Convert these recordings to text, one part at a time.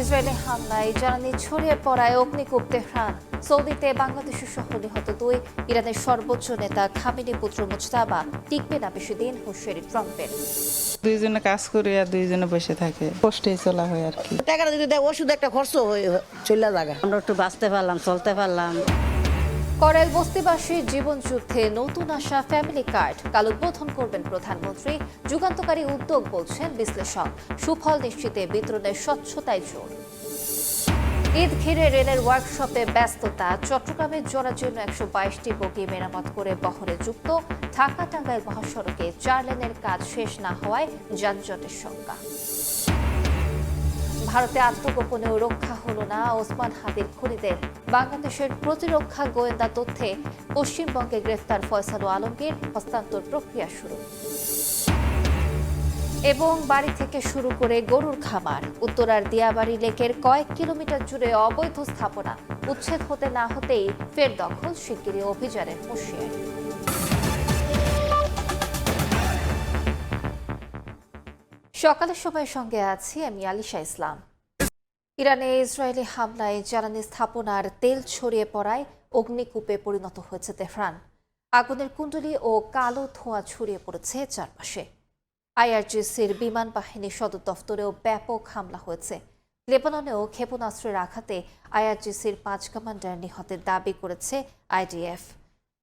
Israeli হামলায় জ্বালানি ছড়িয়ে পড়ায় অগ্নিকূপ তেহরান। সৌদিতে বাংলাদেশের সহ নিহত 2। ইরানের সর্বোচ্চ নেতা খামেনি পুত্র মুজতাবা টিকবে না বেশি দিন, হুঁশিয়ারি ট্রাম্পের। দুইজনে কাজ করি আর দুইজনে বসে থাকে, কষ্টেই চলা হয় আর কি। টাকাটা যদি দেয় ওষুধ একটা খরচ হয়ে চলে জায়গা আমরা একটু বাঁচতে পারলাম, চলতে পারলাম। করেল বস্তিবাসীর জীবন যুদ্ধে নতুন আসা ফ্যামিলি কার্ড কাল উদ্বোধন করবেন প্রধানমন্ত্রী। যুগান্তকারী উদ্যোগ বলছেন বিশ্লেষক। সুফল নিশ্চিতে বিতরণের স্বচ্ছতায় জোর। ঈদ ঘিরে রেলের ওয়ার্কশপে ব্যস্ততা। চট্টগ্রামের জরাজীর্ণ 122টি বগি মেরামত করে বহরে যুক্ত। ঢাকা টাঙ্গাইল মহাসড়কে 4 লেনের কাজ শেষ না হওয়ায় যানজটের শঙ্কা। ভারতে আত্মগোপনেও রক্ষা হল না ওসমান হাদির খুনিদের। বাংলাদেশের প্রতিরক্ষা গোয়েন্দা তথ্যে পশ্চিমবঙ্গে গ্রেফতার ফয়সাল আলমগীর, হস্তান্তর প্রক্রিয়া শুরু। এবং বাড়ি থেকে শুরু করে গরুর খামার। উত্তরার দিয়াবাড়ি লেকের কয়েক কিলোমিটার জুড়ে অবৈধ স্থাপনা উচ্ছেদ হতে না হতেই ফের দখল, শিগগিরই অভিযানের হুঁশিয়ারি। সকালের সময়ের সঙ্গে আছি আমি আলিশা ইসলাম। ইরানে ইসরায়েলি হামলায় জ্বালানি স্থাপনার তেল ছড়িয়ে পড়ায় অগ্নিকূপে পরিণত হয়েছে তেহরান। আগুনের কুণ্ডলী ও কালো ধোঁয়া ছড়িয়ে পড়েছে চারপাশে। আইআরজিসির বিমান বাহিনীর সদর দফতরেও ব্যাপক হামলা হয়েছে। লেবাননেও ক্ষেপণাস্ত্রের আঘাতে আইআরজিসির 5 কমান্ডার নিহতের দাবি করেছে আইডিএফ।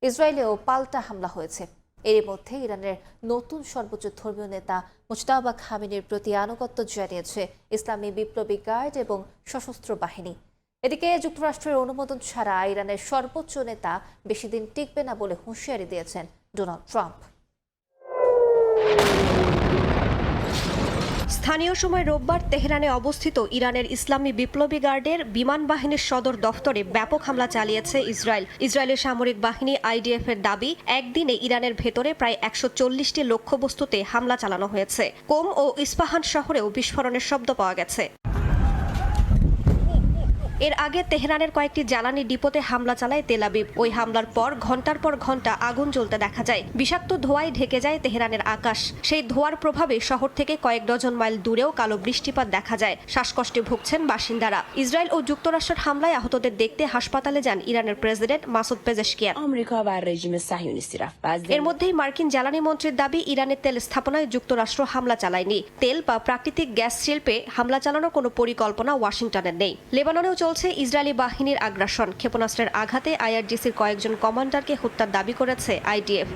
ইসরায়েলেও পাল্টা হামলা হয়েছে। এরই মধ্যে ইরানের নতুন সর্বোচ্চ ধর্মীয় নেতা মুজতাবা খামেনির প্রতি আনুগত্য জানিয়েছে ইসলামী বিপ্লবী গার্ড এবং সশস্ত্র বাহিনী। এদিকে যুক্তরাষ্ট্রের অনুমোদন ছাড়া ইরানের সর্বোচ্চ নেতা বেশি দিন টিকবে না বলে হুঁশিয়ারি দিয়েছেন ডোনাল্ড ট্রাম্প। স্থানীয় সময় রোববার তেহরানে অবস্থিত ইরানের ইসলামী বিপ্লবী গার্ডের বিমান বাহিনীর সদর দফতরে ব্যাপক হামলা চালিয়েছে ইসরায়েলের সামরিক বাহিনী আইডিএফ এর দাবি, একদিনে ইরানের ভেতরে প্রায় 140টি লক্ষ্যবস্তুতে হামলা চালানো হয়েছে। কোম ও ইস্পাহান শহরেও বিস্ফোরণের শব্দ পাওয়া গেছে। এর আগে তেহরানের কয়েকটি জ্বালানি ডিপোতে হামলা চালায় তেল আবিব। ওই হামলার পর ঘন্টার পর ঘন্টা আগুন জ্বলতে দেখা যায়। বিষাক্ত ধোঁয়ায় ঢেকে যায় তেহরানের আকাশ। সেই ধোঁয়ার প্রভাবে শহর থেকে কয়েক ডজন মাইল দূরেও কালো বৃষ্টিপাত দেখা যায়। শ্বাসকষ্টে ভুগছেন বাসিন্দারা। ইসরায়েল ও যুক্তরাষ্ট্রের হামলায় আহতদের দেখতে হাসপাতালে যান ইরানের প্রেসিডেন্ট মাসুদ পেজেশকিয়ান। এর মধ্যেই মার্কিন জ্বালানি মন্ত্রীর দাবি, ইরানের তেল স্থাপনায় যুক্তরাষ্ট্র হামলা চালায়নি। তেল বা প্রাকৃতিক গ্যাস শিল্পে হামলা চালানোর কোনো পরিকল্পনা ওয়াশিংটনের নেই। লেবাননেও চলছে ইসরায়েলি বাহিনীর আগ্রাসন। ক্ষেপণাস্ত্রের আঘাতে আইআরজিসির কয়েকজন কমান্ডারকে হত্যার দাবি করেছে আইডিএফ।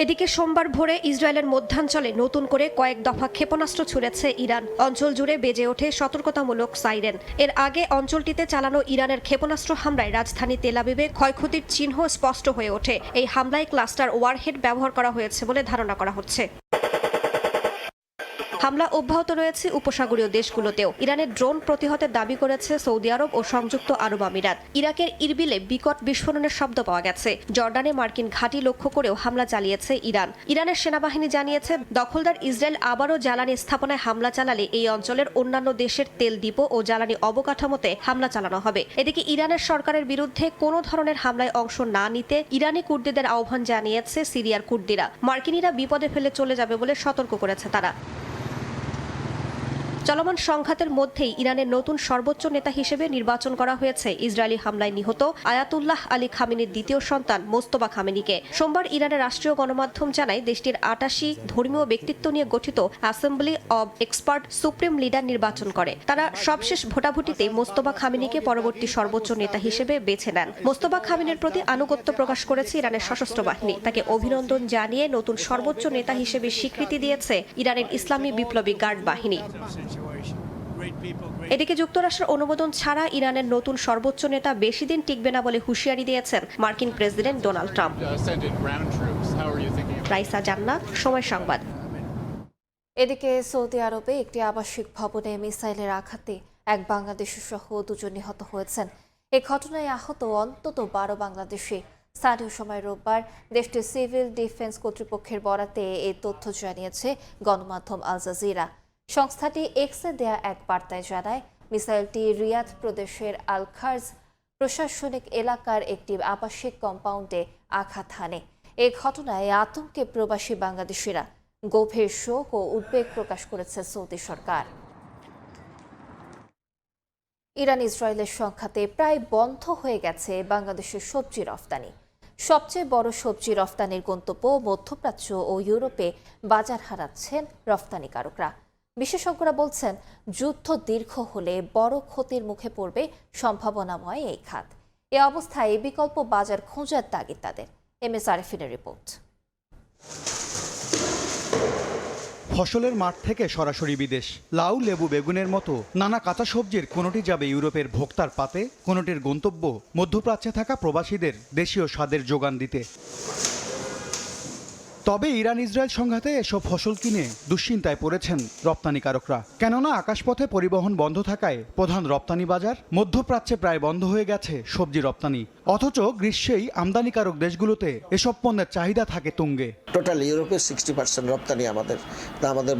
এদিকে সোমবার ভোরে ইসরায়েলের মধ্যাঞ্চলে নতুন করে কয়েক দফা ক্ষেপণাস্ত্র ছুড়েছে ইরান। অঞ্চল জুড়ে বেজে ওঠে সতর্কতামূলক সাইরেন। এর আগে অঞ্চলটিতে চালানো ইরানের ক্ষেপণাস্ত্র হামলায় রাজধানী তেল আবিবে ক্ষয়ক্ষতির চিহ্ন স্পষ্ট হয়ে ওঠে। এই হামলায় ক্লাস্টার ওয়ারহেড ব্যবহার করা হয়েছে বলে ধারণা করা হচ্ছে। হামলা অব্যাহত রয়েছে উপসাগরীয় দেশগুলোতেও। ইরানের ড্রোন প্রতিহতের দাবি করেছে সৌদি আরব ও সংযুক্ত আরব আমিরাত। ইরাকের ইরবিলে বিকট বিস্ফোরণের শব্দ পাওয়া গেছে। জর্ডানে মার্কিন ঘাঁটি লক্ষ্য করেও হামলা চালিয়েছে ইরান। ইরানের সেনাবাহিনী জানিয়েছে, দখলদার ইসরায়েল আবারও জ্বালানি স্থাপনায় হামলা চালালে এই অঞ্চলের অন্যান্য দেশের তেল ডিপো ও জ্বালানি অবকাঠামোতে হামলা চালানো হবে। এদিকে ইরানের সরকারের বিরুদ্ধে কোনো ধরনের হামলায় অংশ না নিতে ইরানি কুর্দিদের আহ্বান জানিয়েছে সিরিয়ার কুর্দিরা। মার্কিনিরা বিপদে ফেলে চলে যাবে বলে সতর্ক করেছে তারা। চলমান সংঘাতের মধ্যেই ইরানের নতুন সর্বোচ্চ নেতা হিসেবে নির্বাচন করা হয়েছে ইসরায়েলি হামলায় নিহত আয়াতুল্লাহ আলী খামেনির দ্বিতীয় সন্তান মোস্তফা খামেনিকে। সোমবার ইরানের রাষ্ট্রীয় গণমাধ্যম জানায়, দেশটির 88 ধর্মীয় ব্যক্তিত্ব নিয়ে গঠিত assembly of expert supreme leader নির্বাচন করে। তারা সবশেষ ভোটাভুটিতে মোস্তফা খামেনিকে পরবর্তী সর্বোচ্চ নেতা হিসেবে বেছে নেন। মোস্তফা খামেনির প্রতি আনুগত্য প্রকাশ করেছে ইরানের সশস্ত্র বাহিনী। তাকে অভিনন্দন জানিয়ে নতুন সর্বোচ্চ নেতা হিসেবে স্বীকৃতি দিয়েছে ইরানের ইসলামী বিপ্লবী গার্ড বাহিনী। এদিকে যুক্তরাষ্ট্রের অনুমোদন ছাড়া ইরানের নতুন সর্বোচ্চ নেতা বেশি দিন টিকবে না বলে হুঁশিয়ারি দিয়েছেন মার্কিন প্রেসিডেন্ট ডোনাল্ড ট্রাম্প। রাইসা জান্নাত, সময় সংবাদ। এদিকে সৌদি আরবে একটি আবাসিক ভবনে মিসাইলের আঘাতে এক বাংলাদেশি সহ 2 জন নিহত হয়েছেন। এ ঘটনায় আহত অন্তত 12 বাংলাদেশি। স্থানীয় সময় রোববার দেশটির সিভিল ডিফেন্স কর্তৃপক্ষের বরাতে এই তথ্য জানিয়েছে গণমাধ্যম আল জাজিরা। সংস্থাটি এক্সে দেয়া এক বার্তায় জানায়, মিসাইলটি রিয়াদ প্রদেশের আল খার্জ প্রশাসনিক এলাকার একটি আবাসিক কম্পাউন্ডে আঘাত হানে। এ ঘটনায় আতঙ্কে প্রবাসী বাংলাদেশিরা। গভীর শোক ও উদ্বেগ প্রকাশ করেছে সৌদি সরকার। ইরান ইসরায়েলের সংঘাতে প্রায় বন্ধ হয়ে গেছে বাংলাদেশের সবজি রফতানি। সবচেয়ে বড় সবজি রফতানির গন্তব্য মধ্যপ্রাচ্য ও ইউরোপে বাজার হারাচ্ছেন রফতানিকারকরা। বিশেষজ্ঞরা বলছেন, যুদ্ধ দীর্ঘ হলে বড় ক্ষতির মুখে পড়বে সম্ভাবনাময় এই খাত। এ অবস্থায় বিকল্প বাজার খোঁজার তাগিদ তাদের। MS আরিফিনের রিপোর্ট। ফসলের মাঠ থেকে সরাসরি বিদেশ, লাউ, লেবু, বেগুনের মতো নানা কাঁচা সবজির কোনোটি যাবে ইউরোপের ভোক্তার পাতে, কোনোটির গন্তব্য মধ্যপ্রাচ্যে থাকা প্রবাসীদের দেশীয় স্বাদের যোগান দিতে। তবে ইরান ইসরায়েল সংঘাতে এসব ফসল কিনে দুশ্চিন্তায় পড়েছেন রপ্তানিকারকরা। কেননা আকাশপথে পরিবহন বন্ধ থাকায় প্রধান রপ্তানি বাজার মধ্যপ্রাচ্যে প্রায় বন্ধ হয়ে গেছে সবজি রপ্তানি। অথচ গ্রীষ্মেই আমদানিকারক দেশগুলোতে এসব পণ্যের চাহিদা থাকে তুঙ্গে। টোটাল ইউরোপের 60% রপ্তানি আমাদের, তা আমাদের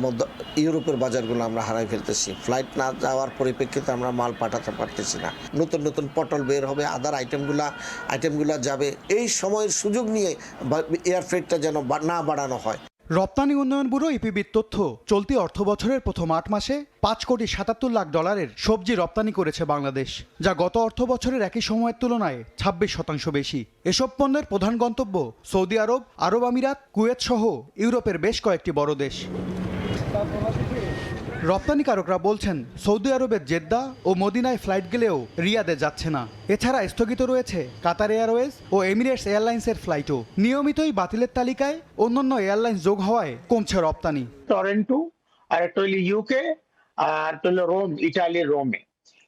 ইউরোপের বাজারগুলো আমরা হারাই ফেলতেছি। ফ্লাইট না যাওয়ার পরিপ্রেক্ষিতে আমরা মাল পাঠাতে পারতেছি না। নতুন নতুন পটল বের হবে, আদার আইটেমগুলা যাবে। এই সময়ের সুযোগ নিয়ে এয়ার ফ্রেটটা যেন না বাড়ানো হয়। রপ্তানি উন্নয়ন ব্যুরো ইপিবির তথ্য, চলতি অর্থ বছরের প্রথম 8 মাসে 5,77,00,000 সবজি রপ্তানি করেছে বাংলাদেশ, যা গত অর্থ বছরের একই সময়ের তুলনায় 26% বেশি। এসব পণ্যের প্রধান গন্তব্য সৌদি আরব, আরব আমিরাত, কুয়েত সহ ইউরোপের বেশ কয়েকটি বড় দেশ। রপ্তানিকারকরা বলছেন, সৌদি আরবের জেদ্দা ও মদিনায় ফ্লাইট গেলেও রিয়াদে যাচ্ছে না। এছাড়া স্থগিত রয়েছে কাতার এয়ারওয়েজ ও এমিরেটস এয়ারলাইন্সের ফ্লাইটও। নিয়মিতই বাতিলের তালিকায় অন্যান্য এয়ারলাইন্স যোগ হওয়ায় কমছে রপ্তানি। টরেন্টো, আর একটা হলো ইউকে, আর একটা হলো রোম, ইটালির রোমে।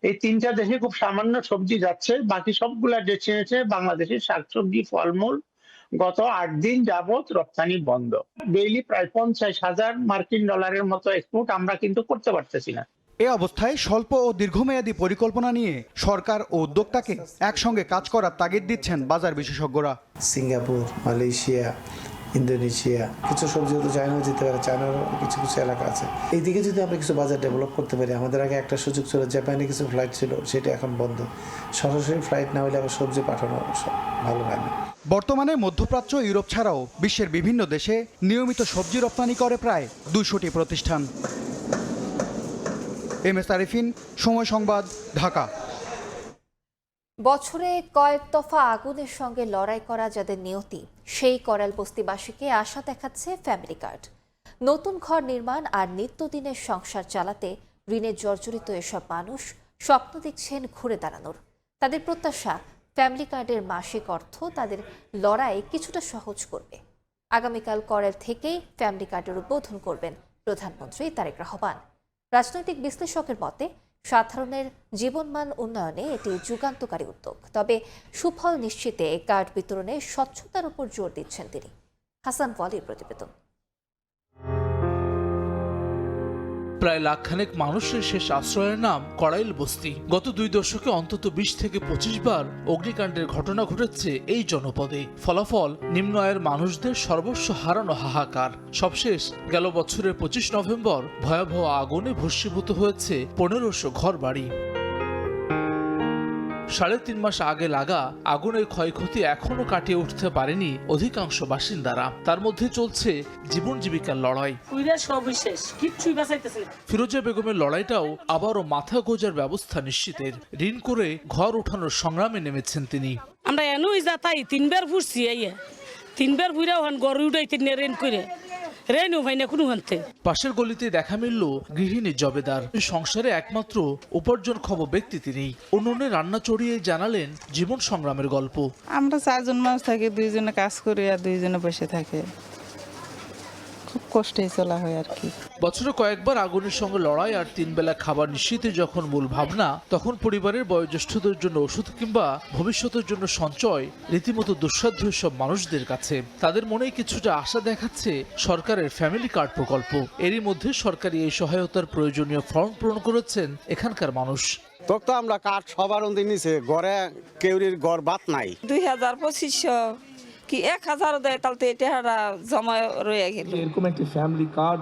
এই তিনটা দেশে খুব সামান্য সবজি যাচ্ছে, বাকি সবগুলা ডেস্টিনেশনে বাংলাদেশের শাকসবজি, ফলমূল গত 8 দিন যাবত রপ্তানি বন্ধ। ডেইলি প্রায় 50,000 মার্কিন ডলারের মতো এক্সপোর্ট আমরা কিন্তু করতে পারতেছি না। এ অবস্থায় স্বল্প ও দীর্ঘমেয়াদী পরিকল্পনা নিয়ে সরকার ও উদ্যোক্তাকে একসঙ্গে কাজ করার তাগিদ দিচ্ছেন বাজার বিশেষজ্ঞরা। সিঙ্গাপুর, মালয়েশিয়া, ইন্দোনেশিয়া, কিছু সবজি তো চায়নাও যেতে পারে, চায়নারও কিছু কিছু এলাকা আছে। এইদিকে যদি আমরা কিছু বাজার ডেভেলপ করতে পারি, আমাদের আগে একটা সুযোগ ছিল, জাপানে কিছু ফ্লাইট ছিল, সেটা এখন বন্ধ। সরাসরি ফ্লাইট না হলে আবার সবজি পাঠানো ভালো হয় না। বর্তমানে মধ্যপ্রাচ্য, ইউরোপ ছাড়াও বিশ্বের বিভিন্ন দেশে নিয়মিত সবজি রপ্তানি করে প্রায় 200টি প্রতিষ্ঠান। MS আরিফিন, সময় সংবাদ, ঢাকা। বছরে কয়েক দফা আগুনের সঙ্গে লড়াই করা যাদের নিয়তি, সেই করাল বস্তিবাসীকে আশা দেখাচ্ছে ফ্যামিলি কার্ড। নতুন ঘর নির্মাণ আর নিত্যদিনের সংসার চালাতে ঋণে জর্জরিত এসব মানুষ স্বপ্ন দেখছেন ঘুরে দাঁড়ানোর। তাদের প্রত্যাশা, ফ্যামিলি কার্ডের মাসিক অর্থ তাদের লড়াই কিছুটা সহজ করবে। আগামীকাল করাল থেকেই ফ্যামিলি কার্ডের উদ্বোধন করবেন প্রধানমন্ত্রী তারেক রহমান। রাজনৈতিক বিশ্লেষকের মতে, সাধারণের জীবনমান উন্নয়নে এটি যুগান্তকারী উদ্যোগ। তবে সুফল নিশ্চিতে কার্ড বিতরণে স্বচ্ছতার উপর জোর দিচ্ছেন তিনি। হাসান ওয়ালির প্রতিবেদন। প্রায় লাখখানেক মানুষের শেষ আশ্রয়ের নাম কড়াইল বস্তি। গত 2 দশকে অন্তত 20 থেকে 25 বার অগ্নিকাণ্ডের ঘটনা ঘটেছে এই জনপদে। ফলাফল, নিম্ন আয়ের মানুষদের সর্বস্ব হারানো হাহাকার। সবশেষ গেল বছরের 25 নভেম্বর ভয়াবহ আগুনে ভস্মীভূত হয়েছে 1500 ঘরবাড়ি। 3.5 মাস আগে লাগা আগুনের ক্ষয়ক্ষতি এখনো কাটিয়ে উঠতে পারেনি অধিকাংশ বাসিন্দারা। তার মধ্যে চলছে জীবন জীবিকার লড়াই। ফিরোজা বেগমের লড়াইটাও আবারও মাথা গোজার ব্যবস্থা নিশ্চিতের। ঋণ করে ঘর ওঠানোর সংগ্রামে নেমেছেন তিনি। আমরা এনুই যাতাই 3 বার ফুরছি, 3 বার ফুরা হন গরু উঠাইতে ঋণ করে। পাশের গলিতে দেখা মিলল গৃহিণী জবেদার। সংসারে একমাত্র উপার্জনক্ষম ব্যক্তি তিনি। উনুনে রান্না চড়িয়ে জানালেন জীবন সংগ্রামের গল্প। আমরা 4 জন মানুষ থাকি, 2 জনে কাজ করি আর 2 জনে বসে থাকে। খুব কষ্টেই চলা হয় আর কি। বছরে কয়েকবার আগুনের সঙ্গে লড়াই আর 3 বেলা খাবার নিশ্চিতের যখন মূল ভাবনা, তখন পরিবারের বয়োজ্যেষ্ঠদের জন্য ওষুধ কিংবা ভবিষ্যতের জন্য সঞ্চয় রীতিমতো দুঃসাধ্য সব মানুষদের কাছে। তাদের মনেই কিছুটা আশা দেখাচ্ছে সরকারের ফ্যামিলি কার্ড প্রকল্প। এরই মধ্যে সরকারি এই সহায়তার প্রয়োজনীয় ফর্ম পূরণ করেছেন এখানকার মানুষ। তো আমরা কার্ড সবার নিচে, ঘরে কেউরির ঘর বাত নাই। 2500 কি 1000 দেয়, তাহলে এটা জমা রয়ে গেল। এরকম একটি ফ্যামিলি কার্ড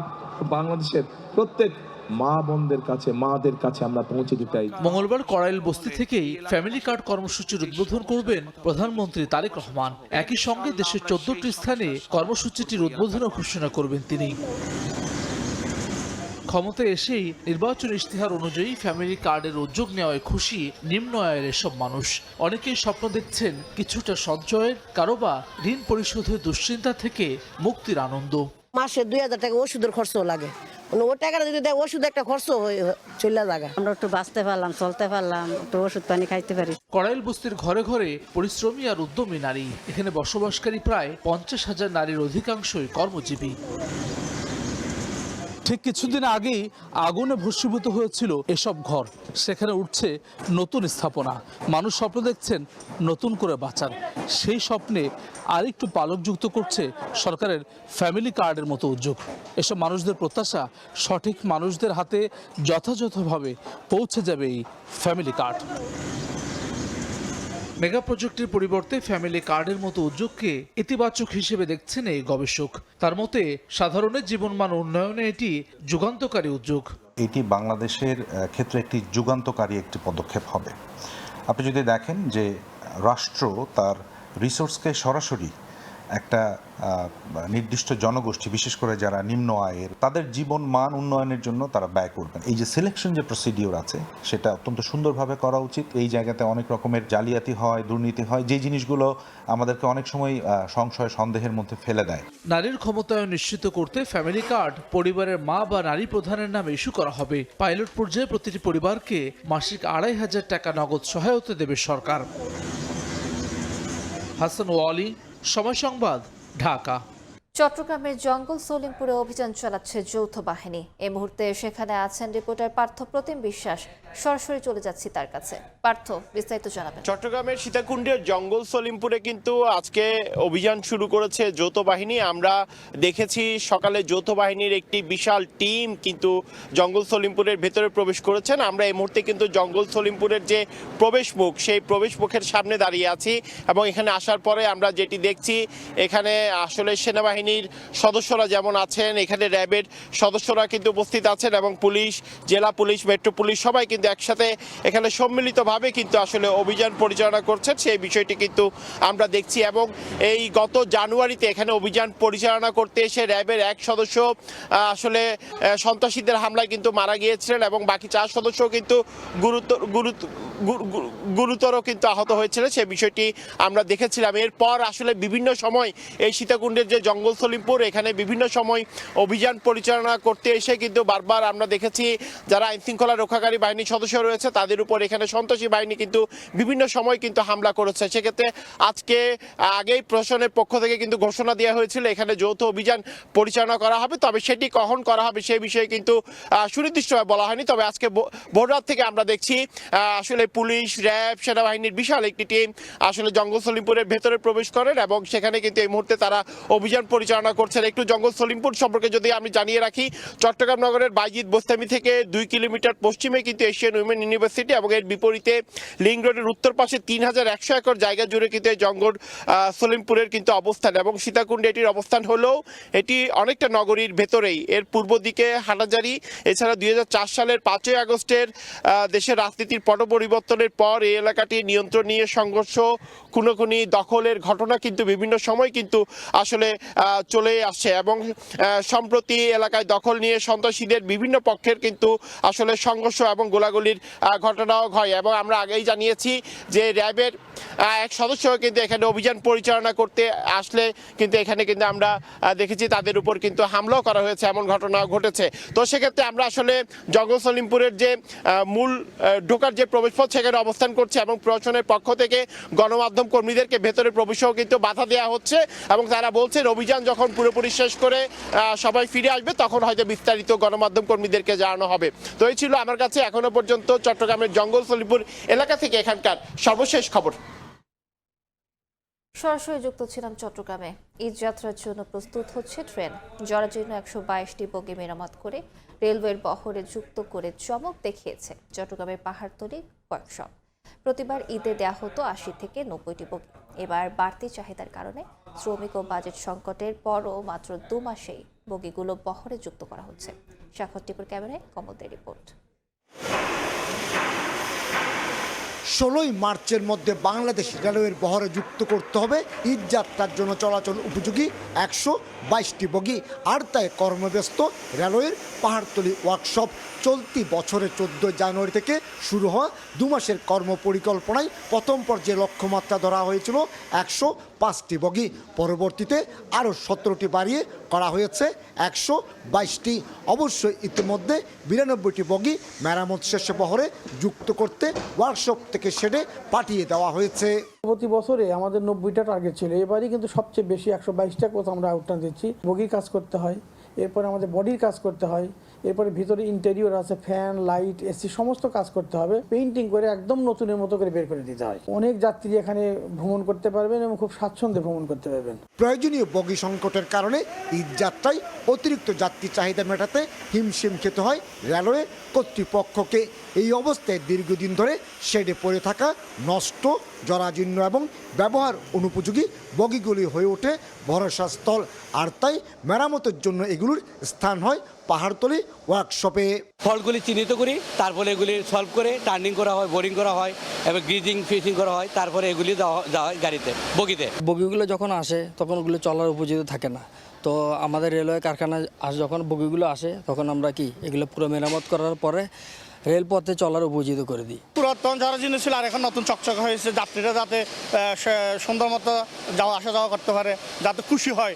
বাংলাদেশের প্রত্যেক মা বোনদের কাছে, মাদের কাছে আমরা পৌঁছে দিতে চাই। মঙ্গলবার কড়াইল বস্তি থেকেই ফ্যামিলি কার্ড কর্মসূচির উদ্বোধন করবেন প্রধানমন্ত্রী তারেক রহমান। একই সঙ্গে দেশের 14টি স্থানে কর্মসূচিটির উদ্বোধনও ঘোষণা করবেন তিনি। ক্ষমতায় এসেই নির্বাচন ইশতেহার অনুযায়ী ফ্যামিলি কার্ডের উদ্যোগ নেওয়ায় খুশি নিম্ন আয়ের এসব মানুষ। অনেকেই স্বপ্ন দেখছেন কিছুটা সঞ্চয়ের, কারো বা ঋণ পরিশোধের দুশ্চিন্তা থেকে মুক্তির আনন্দ। মাসে 2000 টাকা ওষুধের খরচও লাগে, ও টাকাটা যদি দেয় ওষুধ একটা খরচ হয়ে চলে জায়গা। আমরা একটু বাঁচতে পারলাম, চলতে পারলাম, একটু ওষুধ পানি খাইতে পারি। কড়াইল বস্তির ঘরে ঘরে পরিশ্রমী আর উদ্যমী নারী। এখানে বসবাসকারী প্রায় 50,000 নারীর অধিকাংশই কর্মজীবী। ঠিক কিছুদিন আগেই আগুনে ভস্মীভূত হয়েছিল এসব ঘর। সেখানে উঠছে নতুন স্থাপনা। মানুষ স্বপ্ন দেখছেন নতুন করে বাঁচার। সেই স্বপ্নে আরেকটু পালকযুক্ত করছে সরকারের ফ্যামিলি কার্ডের মতো উদ্যোগ। এসব মানুষদের প্রত্যাশা সঠিক মানুষদের হাতে যথাযথভাবে পৌঁছে যাবে এই ফ্যামিলি কার্ড। মেগা প্রজেক্টের পরিবর্তে ফ্যামিলি কার্ডের মতো উদ্যোগকে ইতিবাচক হিসেবে দেখছেন এই গবেষক। তার মতে সাধারণের জীবনমান উন্নয়নে এটি যুগান্তকারী উদ্যোগ। এটি বাংলাদেশের ক্ষেত্রে একটি যুগান্তকারী একটি পদক্ষেপ হবে। আপনি যদি দেখেন যে রাষ্ট্র তার রিসোর্সকে সরাসরি একটা নির্দিষ্ট জনগোষ্ঠী, বিশেষ করে যারা নিম্ন আয়ের, তাদের জীবন মান উন্নয়নের জন্য তারা ব্যয় করবেন। এই যে সিলেকশন যে প্রসিডিওর আছে সেটা অত্যন্ত সুন্দরভাবে করা উচিত। এই জায়গাতে অনেক রকমের জালিয়াতি হয়, দুর্নীতি হয়, যে জিনিসগুলো আমাদেরকে অনেক সময় সংশয় সন্দেহের মধ্যে ফেলে দেয়। নারীর ক্ষমতায়ন নিশ্চিত করতে ফ্যামিলি কার্ড পরিবারের মা বা নারী প্রধানের নামে ইস্যু করা হবে। পাইলট পর্যায়ে প্রতিটি পরিবারকে মাসিক 2500 টাকা নগদ সহায়তা দেবে সরকার। হাসান ওয়ালি, সময় সংবাদ, ঢাকা। চট্টগ্রামের জঙ্গল সলিমপুরে অভিযান চালাচ্ছে যৌথ বাহিনী। এই মুহূর্তে সেখানে আছেন রিপোর্টার পার্থ প্রতিম বিশ্বাস। সরাসরি চলে যাচ্ছি তার কাছে। পার্থ, বিস্তারিত জানাবেন। চট্টগ্রামের সীতাকুণ্ডের জঙ্গল সলিমপুরে কিন্তু আজকে অভিযান শুরু করেছে যৌথ বাহিনী। আমরা দেখেছি সকালে যৌথ বাহিনীর একটি বিশাল টিম কিন্তু জঙ্গল সলিমপুরের ভেতরে প্রবেশ করেছেন। আমরা এই মুহূর্তে কিন্তু জঙ্গল সলিমপুরের যে প্রবেশ মুখ, সেই প্রবেশ মুখের সামনে দাঁড়িয়ে আছি এবং এখানে আসার পরে আমরা যেটি দেখছি, এখানে আসলে সেনাবাহিনীর সদস্যরা যেমন আছেন, এখানে র্যাবের সদস্যরা কিন্তু উপস্থিত আছেন এবং পুলিশ, জেলা পুলিশ, মেট্রো পুলিশ সবাই কিন্তু একসাথে এখানে সম্মিলিতভাবে কিন্তু আসলে অভিযান পরিচালনা করছেন। সেই বিষয়টি কিন্তু আমরা দেখছি এবং এই গত জানুয়ারিতে এখানে অভিযান পরিচালনা করতে এসে র্যাবের এক সদস্য আসলে সন্ত্রাসীদের হামলায় কিন্তু মারা গিয়েছিলেন এবং বাকি 4 সদস্য কিন্তু গুরুতর কিন্তু আহত হয়েছিলেন। সেই বিষয়টি আমরা দেখেছিলাম। এরপর আসলে বিভিন্ন সময় এই সীতাকুণ্ডের যে জঙ্গল সলিমপুর, এখানে বিভিন্ন সময় অভিযান পরিচালনা করতে এসে কিন্তু বারবার আমরা দেখেছি যারা আইনশৃঙ্খলা রক্ষাকারী বাহিনীর সদস্য রয়েছে তাদের উপর এখানে সন্ত্রাসী বাহিনী কিন্তু বিভিন্ন সময় কিন্তু হামলা করেছে। সেক্ষেত্রে আজকে আগেই প্রশাসনের পক্ষ থেকে কিন্তু ঘোষণা দেওয়া হয়েছিল এখানে যৌথ অভিযান পরিচালনা করা হবে, তবে সেটি কখন করা হবে সেই বিষয়ে কিন্তু সুনির্দিষ্টভাবে বলা হয়নি। তবে আজকে ভোররাত থেকে আমরা দেখছি আসলে পুলিশ, র্যাব, সেনাবাহিনীর বিশাল একটি টিম আসলে জঙ্গল সলিমপুরের ভেতরে প্রবেশ করেন এবং সেখানে কিন্তু এই মুহূর্তে তারা অভিযান পরিচালনা করছেন। একটু জঙ্গল সলিমপুর সম্পর্কে যদি আমি জানিয়ে রাখি, চট্টগ্রাম নগরের বাইজিদ বোস্তামি থেকে 2 কিলোমিটার পশ্চিমে কিন্তু এশিয়ান উইমেন ইউনিভার্সিটি এবং এর বিপরীতে লিং রোডের উত্তর পাশে 3100 একর জায়গা জুড়ে কিন্তু এই জঙ্গল সলিমপুরের কিন্তু অবস্থান এবং সীতাকুণ্ডে এটির অবস্থান হলেও এটি অনেকটা নগরীর ভেতরেই। এর পূর্ব দিকে হাটাজারি, এছাড়া 2004 সালের 5ই আগস্টের দেশের রাজনীতির পট পরিবর্তনের পর এই এলাকাটি নিয়ন্ত্রণ নিয়ে সংঘর্ষ, খুনোখুনি, দখলের ঘটনা কিন্তু বিভিন্ন সময় কিন্তু আসলে চলে আসছে এবং সম্প্রতি এলাকায় দখল নিয়ে সন্ত্রাসীদের বিভিন্ন পক্ষের কিন্তু আসলে সংঘর্ষ এবং গোলাগুলির ঘটনাও হয় এবং আমরা আগেই জানিয়েছি যে র্যাবের এক সদস্য কিন্তু এখানে অভিযান পরিচালনা করতে আসলে কিন্তু এখানে কিন্তু আমরা দেখেছি তাদের উপর কিন্তু হামলাও করা হয়েছে, এমন ঘটনা ঘটেছে। তো সেক্ষেত্রে আমরা আসলে জঙ্গল সলিমপুরের যে মূল ঢোকার যে প্রবেশপথ সেখানে অবস্থান করছে এবং প্রশাসনের পক্ষ থেকে গণমাধ্যম কর্মীদেরকে ভেতরে প্রবেশেও কিন্তু বাধা দেওয়া হচ্ছে এবং তারা বলছেন অভিযান যখন পুরোপুরি শেষ করে সবাই ফিরে আসবে তখন হয়তো বিস্তারিত গণমাধ্যম কর্মীদেরকে জানানো হবে। তো এই ছিল আমার কাছে এখনো পর্যন্ত চট্টগ্রামের জঙ্গল সলিমপুর এলাকা থেকে এখানকার সর্বশেষ খবর। সরাসরি যুক্ত ছিলাম চট্টগ্রামে। ঈদ যাত্রার জন্য প্রস্তুত হচ্ছে ট্রেন। জরাজীর্ণ 122টি বগি মেরামত করে রেলওয়ের বহরে যুক্ত করে চমক দেখিয়েছে চট্টগ্রামের পাহাড়তলী ওয়ার্কশপ। প্রতিবার ঈদে দেয়া হতো 80 থেকে 90টি বগি। এবার বাড়তি চাহিদার কারণে শ্রমিক ও বাজেট সংকটের পরও মাত্র 2 মাসেই বগিগুলো বহরে যুক্ত করা হচ্ছে। স্বাক্ষর টিপুর ক্যামেরায় কমলদের রিপোর্ট। 16ই মার্চের মধ্যে বাংলাদেশ রেলওয়ের বহরে যুক্ত করতে হবে ঈদযাত্রার জন্য চলাচল উপযোগী 122টি বগি। আর তাই কর্মব্যস্ত রেলওয়ের পাহাড়তলি ওয়ার্কশপ। চলতি বছরের 14 জানুয়ারি থেকে শুরু হওয়া 2 মাসের কর্মপরিকল্পনায় প্রথম পর্যায়ে লক্ষ্যমাত্রা ধরা হয়েছিল 105টি বগি। পরবর্তীতে আরও 17টি বাড়িয়ে করা হয়েছে 122টি। অবশ্যই ইতিমধ্যে 92টি বগি মেরামত শেষে বহরে যুক্ত করতে ওয়ার্কশপ থেকে শেডে পাঠিয়ে দেওয়া হয়েছে। প্রতি বছরে আমাদের 90টা টার্গেট ছিল, এবারই কিন্তু সবচেয়ে বেশি 122টা কোথাও আমরা আউটরান দিচ্ছি। বগির কাজ করতে হয়, এরপরে আমাদের বডির কাজ করতে হয়, এরপরে ভিতরে ইন্টেরিয়র আছে, ফ্যান, লাইট, এসি সমস্ত কাজ করতে হবে। পেইন্টিং করে একদম নতুনের মতো করে বের করে দিতে হয়। অনেক যাত্রী এখানে ভ্রমণ করতে পারবেন এবং খুব স্বাচ্ছন্দ্যে ভ্রমণ করতে পারবেন। প্রয়োজনীয় বগি সংকটের কারণে ঈদযাত্রায় অতিরিক্ত যাত্রী চাহিদা মেটাতে হিমশিম খেতে হয় রেলওয়ে কর্তৃপক্ষকে। এই অবস্থায় দীর্ঘদিন ধরে শেডে পড়ে থাকা নষ্ট, জরাজীর্ণ এবং ব্যবহার অনুপযোগী বগিগুলি হয়ে ওঠে ভরসাস্থল। আর তাই মেরামতের জন্য এগুলোর স্থান হয় পাহাড়তলি ওয়ার্কশপে। ফল্টগুলি চিহ্নিত করি, তারপরে এগুলি সলভ করে টার্নিং করা হয়, বোরিং করা হয় এবং গ্রিজিং ফিটিং করা হয়, তারপরে এগুলি দেওয়া হয় গাড়িতে, বগিতে। বগিগুলো যখন আসে তখন ওগুলো চলার উপযোগী থাকে না। তো আমাদের রেলওয়ে কারখানায় যখন বগিগুলো আসে তখন আমরা এগুলো পুরো মেরামত করার পরে রেলপথে চলার উপযোগী করে দিই। পুরাতন যারা জিনিস ছিল আর এখন নতুন চকচক হয়েছে, যাত্রীরা যাতে সুন্দর মতো আসা যাওয়া করতে পারে, যাতে খুশি হয়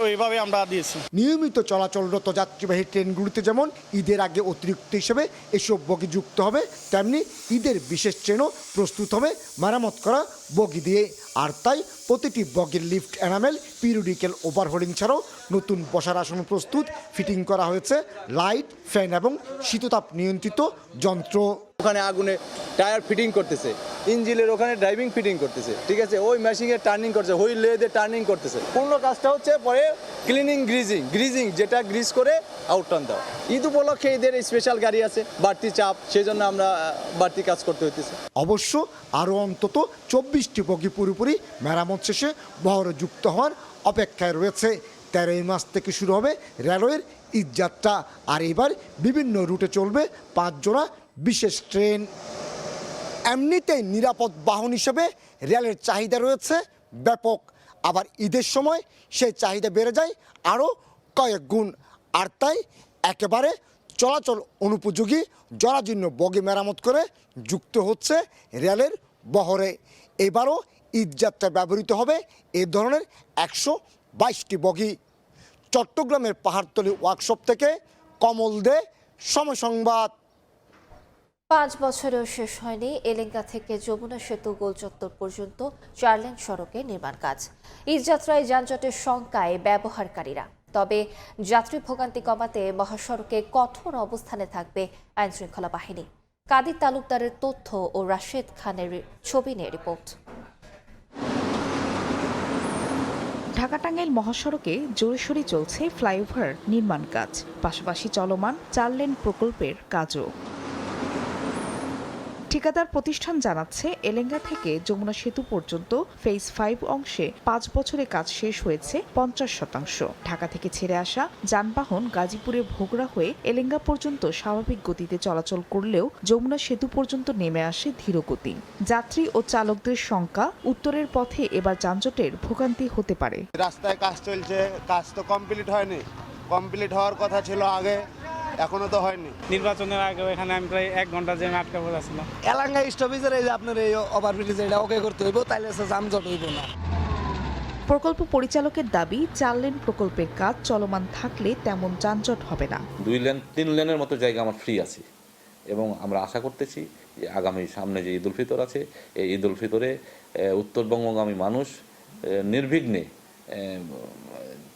ওইভাবে আমরা দিয়েছি। নিয়মিত চলাচলরত যাত্রীবাহী ট্রেনগুলিতে যেমন ঈদের আগে অতিরিক্ত হিসেবে এসব বগি যুক্ত হবে, তেমনি ঈদের বিশেষ ট্রেনও প্রস্তুত হবে মেরামত করা বগি দিয়ে। আর তাই প্রতিটি বগির লিফট এনামেল, পিরিয়ডিক্যাল ওভারহোলিং ছাড়াও নতুন বসার আসন প্রস্তুত, ফিটিং করা হয়েছে লাইট, ফ্যান এবং শীততাপ নিয়ন্ত্রিত যন্ত্র। ওখানে আগুনে টায়ার ফিটিং করতেছে, ইঞ্জিনের ওখানে ড্রাইভিং ফিটিং করতেছে, ঠিক আছে, ওই মেশিনে টার্নিং করছে, ওই লেদে টার্নিং করতেছে। পূর্ণ কাজটা হচ্ছে পরে ক্লিনিং, গ্রিজিং যেটা গ্রিজ করে আউটরান দেওয়া। ঈদ উপলক্ষে ঈদের স্পেশাল গাড়ি আছে, বাড়তি চাপ, সেই জন্য আমরা বাড়তি কাজ করতে হইতেছে। অবশ্য আরও অন্তত 24টি বগি পুরোপুরি মেরামত শেষে বহরে যুক্ত হওয়ার অপেক্ষায় রয়েছে। 13 মাস থেকে শুরু হবে রেলওয়ের ঈদযাত্রা। আর এবার বিভিন্ন রুটে চলবে 5 জোড়া বিশেষ ট্রেন। এমনিতেই নিরাপদ বাহন হিসেবে রেলের চাহিদা রয়েছে ব্যাপক। আবার ঈদের সময় সেই চাহিদা বেড়ে যায় আরও কয়েক গুণ। আর তাই একেবারে চলাচল অনুপযোগী জরাজীর্ণ বগি মেরামত করে যুক্ত হচ্ছে রেলের বহরে। এবারও ঈদযাত্রায় ব্যবহৃত হবে এ ধরনের 122টি বগি। চট্টগ্রামের পাহাড়তলি ওয়ার্কশপ থেকে কমল দে, সময় সংবাদ। 5 বছরেও শেষ হয়নি এলেঙ্গা থেকে যমুনা সেতু গোলচত্বর পর্যন্ত 4 লেন সড়কে নির্মাণ কাজ। ঈদযাত্রায় যানজটের শঙ্কায় ব্যবহারকারীরা। তবে যাত্রী ভোগান্তি কমাতে মহাসড়কে কঠোর অবস্থানে থাকবে আইনশৃঙ্খলা বাহিনী। কাদির তালুকদারের তথ্য ও রাশেদ খানের ছবি নিয়ে রিপোর্ট। ঢাকা-টাঙ্গাইল মহাসড়কে জোরেশোরে চলছে ফ্লাইওভার নির্মাণ কাজ, পাশাপাশি চলমান 4 লেন প্রকল্পের কাজও। ঠিকাদার প্রতিষ্ঠান জানাচ্ছে এলেঙ্গা থেকে যমুনা সেতু পর্যন্ত ফেজ 5 অংশে 5 বছরে কাজ শেষ হয়েছে 50%। ঢাকা থেকে ছেড়ে আসা যানবাহন গাজীপুরে ভোগড়া হয়ে এলেঙ্গা পর্যন্ত স্বাভাবিক গতিতে চলাচল করলেও যমুনা সেতু পর্যন্ত নেমে আসে ধীরগতি। যাত্রী ও চালকদের শঙ্কা, উত্তরের পথে এবার যানজটের ভোগান্তি হতে পারে। রাস্তায় কাজ চলছে, কাজ তো কমপ্লিট হয়নি, কমপ্লিট হওয়ার কথা ছিল আগে, এখনো তো হয়নি। নির্বাচনের আগে এখানে আমি প্রায় 1 ঘন্টা জ্যামে আটকা পড়েছিলাম। এলাঙ্গা স্টপেজের এই যে আপনার এই ওভারব্রিজ এটা ওকে করতে হইব, তাইলে যানজট হইব না। প্রকল্প পরিচালকের দাবি 4 লেন প্রকল্পের কাজ চলমান থাকলে তেমন যানজট হবে না। 2 লেন 3 লেনের মতো জায়গা আমার ফ্রি আছে এবং আমরা আশা করতেছি যে আগামী সামনে যে ঈদ উল ফিতর আছে, এই ঈদ উল ফিতরে উত্তরবঙ্গগামী মানুষ নির্বিঘ্নে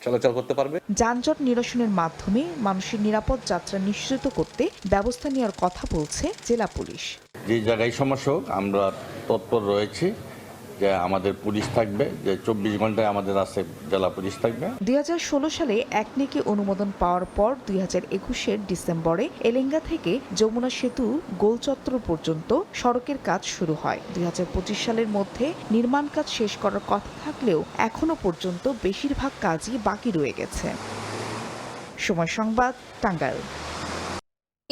চলাচল করতে পারবে। যানজট নিরসনের মাধ্যমে মানুষের নিরাপদ যাত্রা নিশ্চিত করতে ব্যবস্থা নেওয়ার কথা বলছে জেলা পুলিশ। যে জায়গায় সমস্যা হোক আমরা তৎপর রয়েছি, যে আমাদের পুলিশ থাকবে, যে 24 ঘন্টায় আমাদের আছে জেলা পুলিশ থাকবে। 2016 সালে একনেকে অনুমোদন পাওয়ার পর 2021-এর ডিসেম্বরে এলেঙ্গা থেকে যমুনা সেতু গোলচত্বর পর্যন্ত সড়কের কাজ শুরু হয়। 2025 সালের মধ্যে নির্মাণ কাজ শেষ করার কথা থাকলেও এখনো পর্যন্ত বেশিরভাগ কাজই বাকি রয়ে গেছে। সময় সংবাদ, টাঙ্গাইল।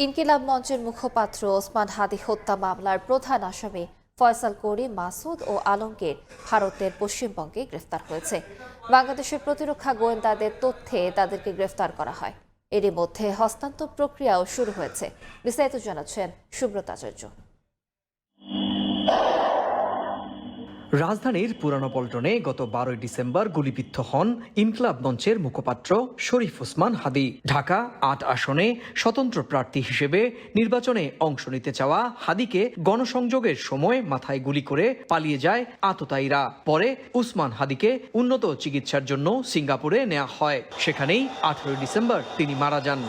ইনকিলাব মঞ্চের মুখপাত্র ওসমান হাদি হত্যা মামলার প্রধান আসামি ফয়সাল করিম মাসুদ ও আলমগীর ভারতের পশ্চিমবঙ্গে গ্রেফতার হয়েছে। বাংলাদেশের প্রতিরক্ষা গোয়েন্দাদের তথ্যে তাদেরকে গ্রেফতার করা হয়। এরই মধ্যে হস্তান্তর প্রক্রিয়াও শুরু হয়েছে। বিস্তারিত জানাচ্ছেন সুব্রত আচার্য। রাজধানীর পুরানো পল্টনে গত 12 ডিসেম্বর গুলিবিদ্ধ হন ইনকিলাব মঞ্চের মুখপাত্র শরীফ ওসমান হাদি। ঢাকা 8 আসনে স্বতন্ত্র প্রার্থী হিসেবে নির্বাচনে অংশ নিতে চাওয়া হাদিকে গণসংযোগের সময় মাথায় গুলি করে পালিয়ে যায় আততায়ীরা। পরে ওসমান হাদিকে উন্নত চিকিৎসার জন্য সিঙ্গাপুরে নেওয়া হয়। সেখানেই 18 ডিসেম্বর তিনি মারা যান।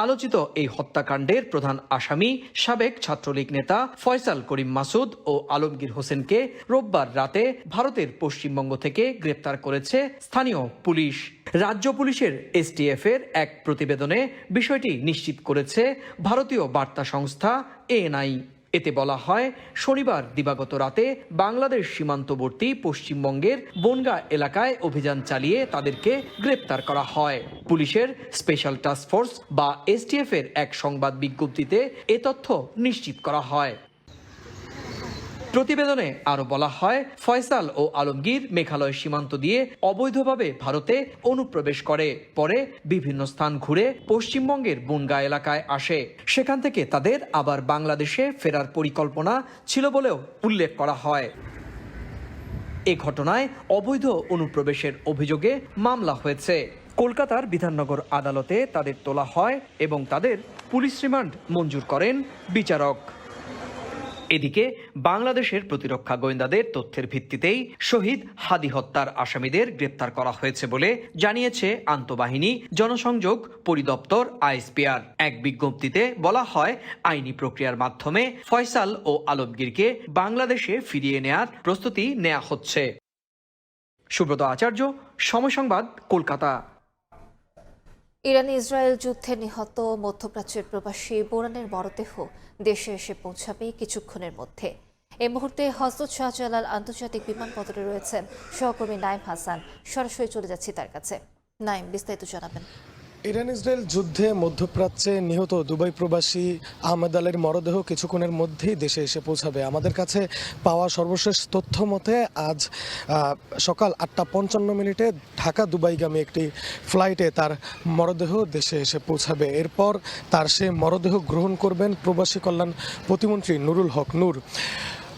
আলোচিত এই হত্যাকাণ্ডের প্রধান আসামি সাবেক ছাত্রলীগ নেতা ফয়সাল করিম মাসুদ ও আলমগীর হোসেনকে রোববার রাতে ভারতের পশ্চিমবঙ্গ থেকে গ্রেপ্তার করেছে স্থানীয় পুলিশ। রাজ্য পুলিশের এসটিএফ এর এক প্রতিবেদনে বিষয়টি নিশ্চিত করেছে ভারতীয় বার্তা সংস্থা এএনআই। এতে বলা হয়, শনিবার দিবাগত রাতে বাংলাদেশ সীমান্তবর্তী পশ্চিমবঙ্গের বনগাঁ এলাকায় অভিযান চালিয়ে তাদেরকে গ্রেপ্তার করা হয়। পুলিশের স্পেশাল টাস্ক ফোর্স বা এসটিএফ এর এক সংবাদ বিজ্ঞপ্তিতে এ তথ্য নিশ্চিত করা হয়। প্রতিবেদনে আরো বলা হয়, ফয়সাল ও আলমগীর মেঘালয় সীমান্ত দিয়ে অবৈধভাবে ভারতে অনুপ্রবেশ করে। পরে বিভিন্ন স্থান ঘুরে পশ্চিমবঙ্গের বনগাঁ এলাকায় আসে। সেখান থেকে তাদের আবার বাংলাদেশে ফেরার পরিকল্পনা ছিল বলেও উল্লেখ করা হয়। এ ঘটনায় অবৈধ অনুপ্রবেশের অভিযোগে মামলা হয়েছে। কলকাতার বিধাননগর আদালতে তাদের তোলা হয় এবং তাদের পুলিশ রিমান্ড মঞ্জুর করেন বিচারক। এদিকে বাংলাদেশের প্রতিরক্ষা গোয়েন্দাদের তথ্যের ভিত্তিতেই শহীদ হাদি হত্যার আসামিদের গ্রেপ্তার করা হয়েছে বলে জানিয়েছে আন্তঃবাহিনী জনসংযোগ পরিদপ্তর আইএসপিআর। এক বিজ্ঞপ্তিতে বলা হয়, আইনি প্রক্রিয়ার মাধ্যমে ফয়সাল ও আলমগীরকে বাংলাদেশে ফিরিয়ে নেয়ার প্রস্তুতি নেওয়া হচ্ছে। সুব্রত আচার্য, সময় সংবাদ, কলকাতা। ইরান ইসরায়েল যুদ্ধে নিহত মধ্যপ্রাচ্যের প্রবাসী বোরানের মরদেহ দেশে এসে পৌঁছাবে কিছুক্ষণের মধ্যে। এই মুহূর্তে হযরত শাহজালাল আন্তর্জাতিক বিমানবন্দরে রয়েছেন সহকর্মী নাইম হাসান। সরাসরি চলে যাচ্ছি তার কাছে। নাইম, বিস্তারিত জানাবেন। ইরান ইসরায়েল যুদ্ধে মধ্যপ্রাচ্যে নিহত দুবাই প্রবাসী আহমেদ আলীর মরদেহ কিছুক্ষণের মধ্যেই দেশে এসে পৌঁছাবে। আমাদের কাছে পাওয়া সর্বশেষ তথ্য মতে আজ সকাল 8:55 ঢাকা দুবাইগামী একটি ফ্লাইটে তার মরদেহ দেশে এসে পৌঁছাবে। এরপর তার সে মরদেহ গ্রহণ করবেন প্রবাসী কল্যাণ প্রতিমন্ত্রী নুরুল হক নূর।